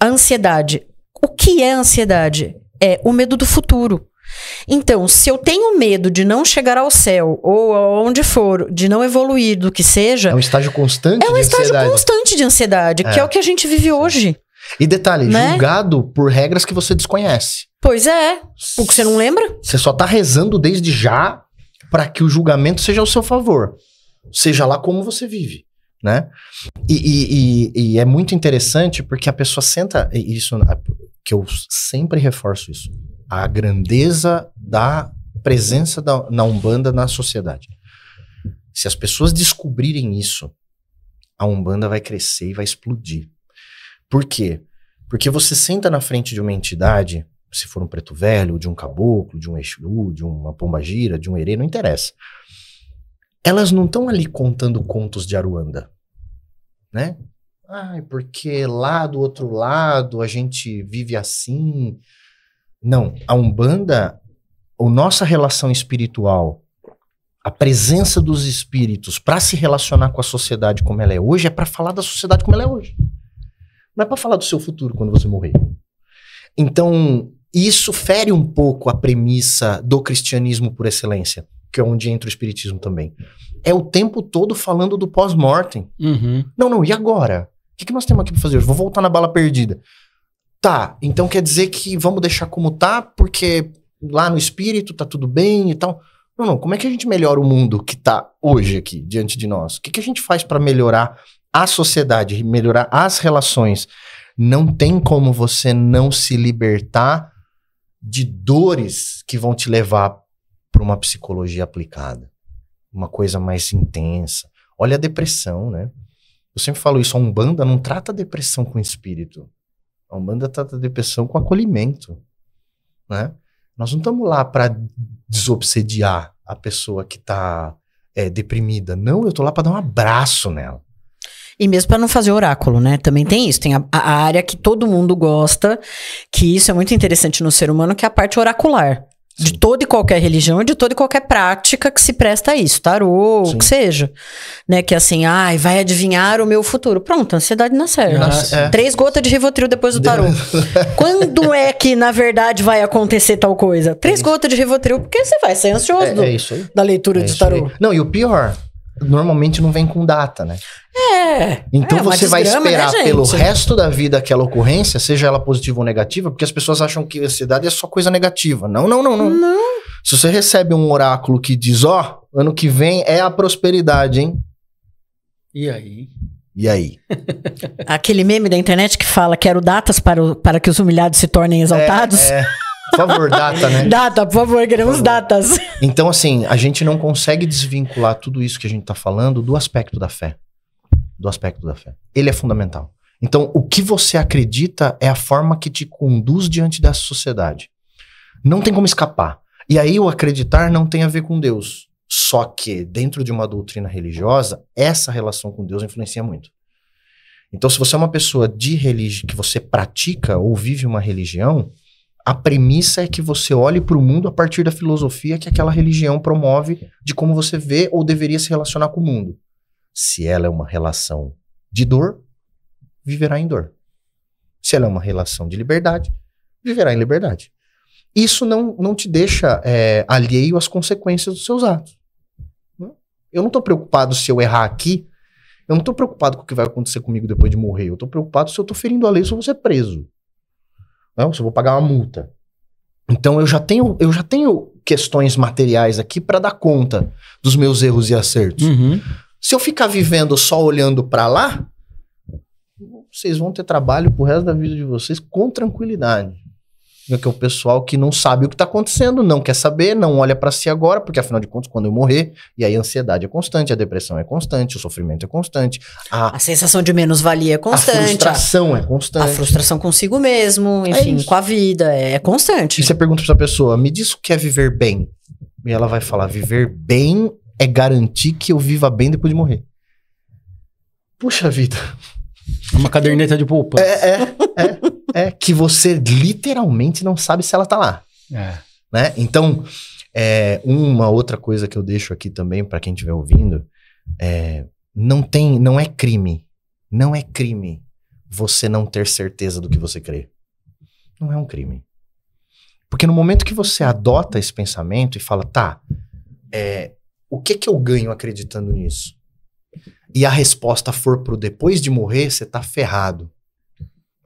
ansiedade. O que é ansiedade? É o medo do futuro. Então, se eu tenho medo de não chegar ao céu, ou aonde for, de não evoluir, do que seja... É um estágio constante de ansiedade. É um estágio constante de ansiedade, que é o que a gente vive hoje. E detalhe, né? Julgado por regras que você desconhece. Pois é. O que você não lembra? Você só tá rezando desde já para que o julgamento seja ao seu favor. Seja lá como você vive, né? E é muito interessante porque a pessoa senta... Isso que eu sempre reforço isso. A grandeza da presença na Umbanda na sociedade. Se as pessoas descobrirem isso, a Umbanda vai crescer e vai explodir. Por quê? Porque você senta na frente de uma entidade, se for um preto velho, de um caboclo, de um exu, de uma pombagira, de um herê, não interessa. Elas não estão ali contando contos de Aruanda, né? Porque lá do outro lado a gente vive assim. Não, a Umbanda, a nossa relação espiritual, a presença dos espíritos para se relacionar com a sociedade como ela é hoje, é para falar da sociedade como ela é hoje. Não é para falar do seu futuro quando você morrer. Então, isso fere um pouco a premissa do cristianismo por excelência, que é onde entra o espiritismo também. é o tempo todo falando do pós-mortem. Uhum. Não, e agora? O que nós temos aqui pra fazer hoje? Vou voltar na bala perdida. Tá, então quer dizer que vamos deixar como tá, porque lá no espírito tá tudo bem e tal. Não, como é que a gente melhora o mundo que tá hoje aqui, diante de nós? O que a gente faz pra melhorar a sociedade, melhorar as relações? Não tem como você não se libertar de dores que vão te levar para uma psicologia aplicada. Uma coisa mais intensa. Olha a depressão, né? Eu sempre falo isso, a Umbanda não trata a depressão com espírito. A Umbanda trata a depressão com acolhimento, né? Nós não estamos lá para desobsediar a pessoa que está deprimida. Não, eu tô lá para dar um abraço nela. E mesmo para não fazer oráculo, né? Também tem isso. Tem a área que todo mundo gosta, que isso é muito interessante no ser humano, que é a parte oracular. Sim. De toda e qualquer religião e de toda e qualquer prática que se presta a isso. Tarô, o que seja. Né? Que assim, vai adivinhar o meu futuro. Pronto, ansiedade na certa. 3 gotas de Rivotril depois do tarô. Quando é que, na verdade, vai acontecer tal coisa? 3 gotas de Rivotril, porque você vai ser ansioso isso aí. Da leitura de tarô. Não, e o pior, normalmente não vem com data, né? Então você vai esperar pelo resto da vida aquela ocorrência, seja ela positiva ou negativa, porque as pessoas acham que a ansiedade é só coisa negativa. Não. Se você recebe um oráculo que diz, ano que vem é a prosperidade, hein? E aí? Aquele meme da internet que fala, quero datas para que os humilhados se tornem exaltados. Por favor, data, né? Data, por favor, queremos datas. Então, assim, a gente não consegue desvincular tudo isso que a gente tá falando do aspecto da fé. Ele é fundamental. Então, o que você acredita é a forma que te conduz diante dessa sociedade. Não tem como escapar. E aí o acreditar não tem a ver com Deus. Só que, dentro de uma doutrina religiosa, essa relação com Deus influencia muito. Então, se você é uma pessoa de religião, que você pratica ou vive uma religião, a premissa é que você olhe para o mundo a partir da filosofia que aquela religião promove de como você vê ou deveria se relacionar com o mundo. Se ela é uma relação de dor, viverá em dor. Se ela é uma relação de liberdade, viverá em liberdade. Isso não te deixa alheio às consequências dos seus atos. Eu não estou preocupado se eu errar aqui, eu não estou preocupado com o que vai acontecer comigo depois de morrer, eu estou preocupado se eu estou ferindo a lei, se eu vou ser preso. Não, se eu vou pagar uma multa. Então eu já tenho questões materiais aqui para dar conta dos meus erros e acertos. Uhum. Se eu ficar vivendo só olhando para lá, vocês vão ter trabalho pro resto da vida de vocês com tranquilidade. Que é o pessoal que não sabe o que tá acontecendo, não quer saber, não olha para si agora, porque afinal de contas, quando eu morrer, e aí a ansiedade é constante, a depressão é constante, o sofrimento é constante. A sensação de menos-valia é constante. A frustração é constante. A frustração consigo mesmo, enfim, com a vida, é constante. E você pergunta pra essa pessoa, me diz o que é viver bem. E ela vai falar, viver bem é garantir que eu viva bem depois de morrer. Puxa vida. Uma caderneta de poupança. Que você literalmente não sabe se ela tá lá. Né? Então, uma outra coisa que eu deixo aqui também para quem estiver ouvindo, não é crime você não ter certeza do que você crê. Não é um crime. Porque no momento que você adota esse pensamento e fala, o que eu ganho acreditando nisso? E a resposta for pro depois de morrer, você tá ferrado.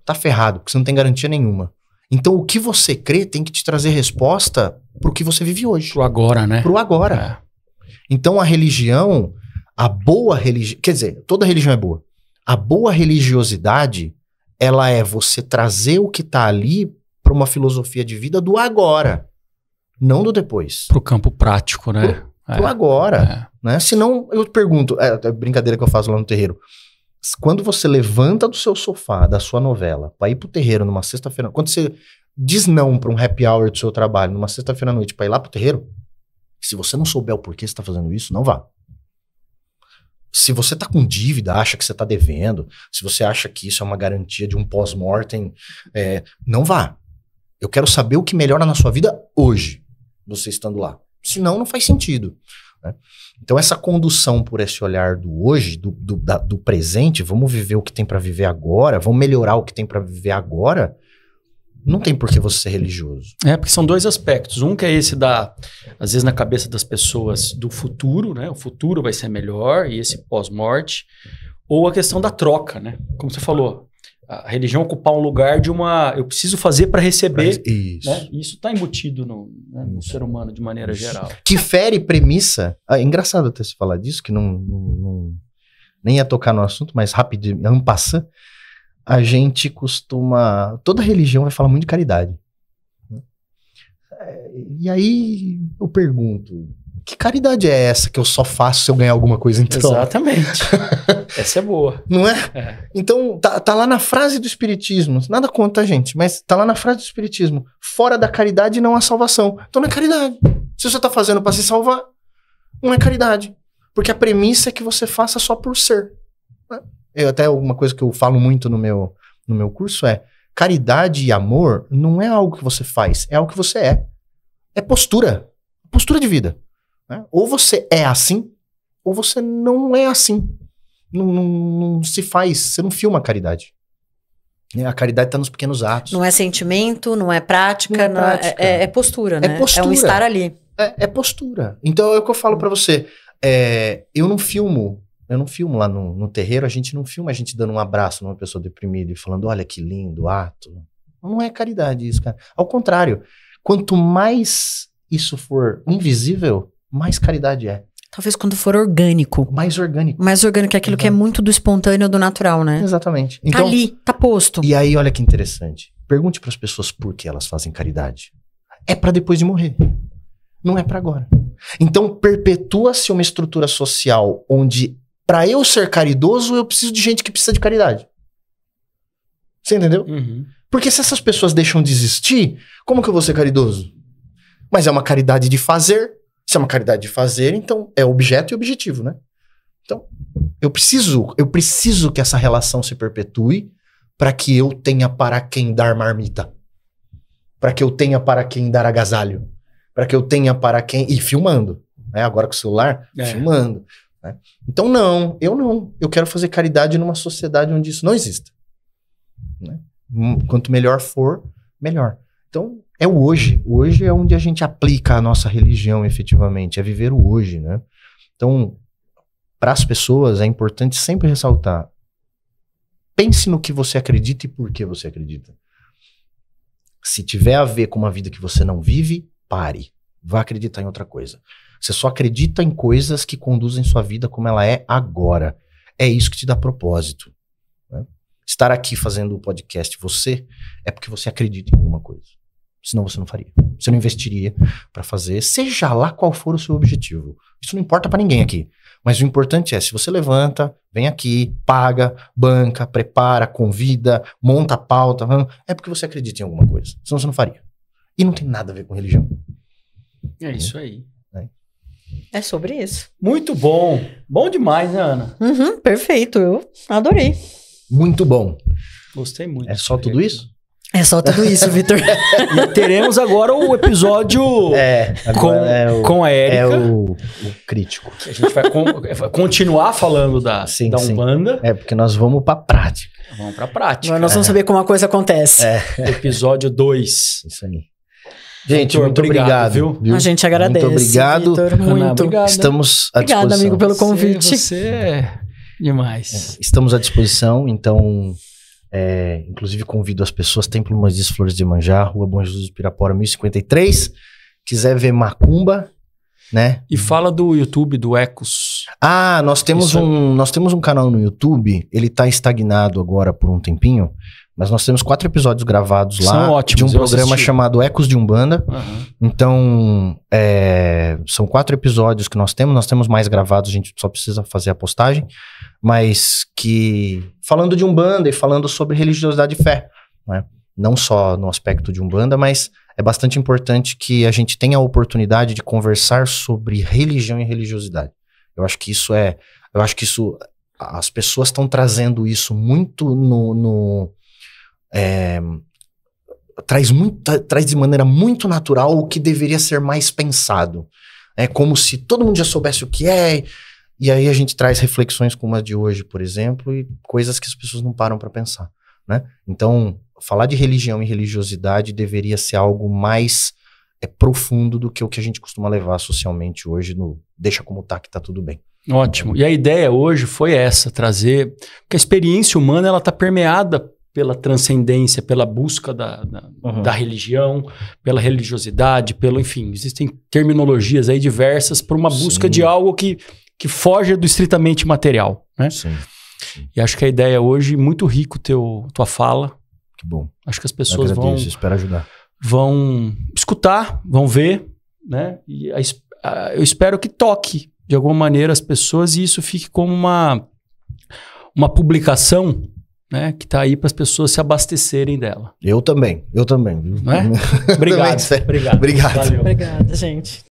Tá ferrado, porque você não tem garantia nenhuma. Então, o que você crê tem que te trazer resposta pro que você vive hoje. Pro agora, né? Pro agora. Então, a religião, a boa religião... Quer dizer, toda religião é boa. A boa religiosidade, ela é você trazer o que tá ali pra uma filosofia de vida do agora. Não do depois. Pro campo prático, né? Pro agora. Né? Senão, eu te pergunto... É brincadeira que eu faço lá no terreiro. Quando você levanta do seu sofá, da sua novela, pra ir pro terreiro numa sexta-feira... Quando você diz não pra um happy hour do seu trabalho, numa sexta-feira à noite, pra ir lá pro terreiro, se você não souber o porquê você tá fazendo isso, não vá. Se você tá com dívida, acha que você tá devendo, se você acha que isso é uma garantia de um pós-mortem, não vá. Eu quero saber o que melhora na sua vida hoje, você estando lá. Senão, não faz sentido. Né? Então, essa condução por esse olhar do hoje, do presente, vamos viver o que tem para viver agora, vamos melhorar o que tem para viver agora, Não tem por que você ser religioso. Porque são dois aspectos. Um que é esse às vezes na cabeça das pessoas, do futuro, né? O futuro vai ser melhor e esse pós-morte. Ou a questão da troca, né? Como você falou, a religião ocupar um lugar de eu preciso fazer para receber. Isso. Né? Isso está embutido no ser humano de maneira geral. Que fere premissa. É engraçado até se falar disso, que nem ia tocar no assunto, mas rapidinho, en passant, a gente costuma... Toda religião vai falar muito de caridade. E aí eu pergunto, que caridade é essa que eu só faço se eu ganhar alguma coisa em troca? Exatamente. Essa é boa. Não é? Então, tá lá na frase do Espiritismo, nada contra, gente, mas tá lá na frase do Espiritismo, fora da caridade não há salvação. Então não é caridade. Se você tá fazendo pra se salvar, não é caridade. Porque a premissa é que você faça só por ser. Até uma coisa que eu falo muito no meu curso é, caridade e amor não é algo que você faz, é algo que você é. É postura. Postura de vida. Né? Ou você é assim, ou você não é assim. Não se faz, você não filma a caridade. A caridade está nos pequenos atos. Não é sentimento, não é prática, é postura, né? É postura. É um estar ali. É postura. Então é o que eu falo pra você. Eu não filmo lá no terreiro, a gente não filma a gente dando um abraço numa pessoa deprimida e falando, olha que lindo ato. Não é caridade isso, cara. Ao contrário, quanto mais isso for invisível, mais caridade é. Talvez quando for orgânico. Mais orgânico. Mais orgânico é aquilo que é muito do espontâneo, do natural, né? Exatamente. Então, tá ali, tá posto. E aí, olha que interessante. Pergunte para as pessoas por que elas fazem caridade. É para depois de morrer. Não é para agora. Então, perpetua-se uma estrutura social onde, para eu ser caridoso, eu preciso de gente que precisa de caridade. Você entendeu? Uhum. Porque se essas pessoas deixam de existir, como que eu vou ser caridoso? Mas é uma caridade de fazer. Se é uma caridade de fazer, então é objeto e objetivo, né? Então, eu preciso que essa relação se perpetue para que eu tenha para quem dar marmita. Para que eu tenha para quem dar agasalho. Para que eu tenha para quem... E filmando. Né? Agora com o celular, filmando. Né? Então, eu não. Eu quero fazer caridade numa sociedade onde isso não exista. Né? Quanto melhor for, melhor. Então, é o hoje. O hoje é onde a gente aplica a nossa religião, efetivamente. É viver o hoje, né? Então, para as pessoas, é importante sempre ressaltar. Pense no que você acredita e por que você acredita. Se tiver a ver com uma vida que você não vive, pare. Vá acreditar em outra coisa. Você só acredita em coisas que conduzem sua vida como ela é agora. É isso que te dá propósito. Né? Estar aqui fazendo o podcast é porque você acredita em alguma coisa. Senão você não faria. Você não investiria para fazer, seja lá qual for o seu objetivo. Isso não importa para ninguém aqui. Mas o importante é, se você levanta, vem aqui, paga, banca, prepara, convida, monta a pauta, é porque você acredita em alguma coisa. Senão você não faria. E não tem nada a ver com religião. É isso aí. É sobre isso. Muito bom. Bom demais, né, Ana? Uhum, perfeito. Eu adorei. Muito bom. Gostei muito. É só tudo isso? É só tudo isso, Vitor. E teremos agora o episódio com a Érica. É o crítico. A gente vai continuar falando da Umbanda. É, porque nós vamos pra prática. Vamos pra prática. Agora nós vamos saber como a coisa acontece. Episódio 2. Isso aí. Gente, Victor, muito obrigado. Viu? A gente agradece. Muito obrigado. Victor, muito. Obrigado. Estamos à disposição. Obrigada, amigo, pelo convite. Você é demais. Estamos à disposição, então... inclusive convido as pessoas, Templo Moisés Flores de Iemanjá, Rua Bom Jesus de Pirapora 1053, quiser ver macumba, né? E fala do YouTube, do Ecos. Nós temos um canal no YouTube, ele tá estagnado agora por um tempinho, mas nós temos 4 episódios gravados lá. São ótimos, de um programa chamado Ecos de Umbanda. Uhum. Então, são 4 episódios que nós temos mais gravados, a gente só precisa fazer a postagem, mas que falando de Umbanda e falando sobre religiosidade e fé, né? Não só no aspecto de Umbanda, mas é bastante importante que a gente tenha a oportunidade de conversar sobre religião e religiosidade. Eu acho que as pessoas estão trazendo isso muito traz de maneira muito natural o que deveria ser mais pensado. É como se todo mundo já soubesse o que é, e aí a gente traz reflexões como a de hoje, por exemplo, e coisas que as pessoas não param para pensar, né? Então, falar de religião e religiosidade deveria ser algo mais profundo do que o que a gente costuma levar socialmente hoje no deixa como tá que tá tudo bem. Ótimo. E a ideia hoje foi essa, trazer... Porque a experiência humana, ela tá permeada pela transcendência, pela busca da religião, pela religiosidade, enfim, existem terminologias aí diversas para uma busca de algo que foge do estritamente material, né? Sim. E acho que a ideia hoje, muito rico tua fala. Que bom. Acho que as pessoas espero ajudar. Vão escutar, vão ver, né? E eu espero que toque de alguma maneira as pessoas e isso fique como uma publicação, né, que tá aí para as pessoas se abastecerem dela. Eu também. Não é? Obrigado. Obrigado. Valeu. Obrigada, gente.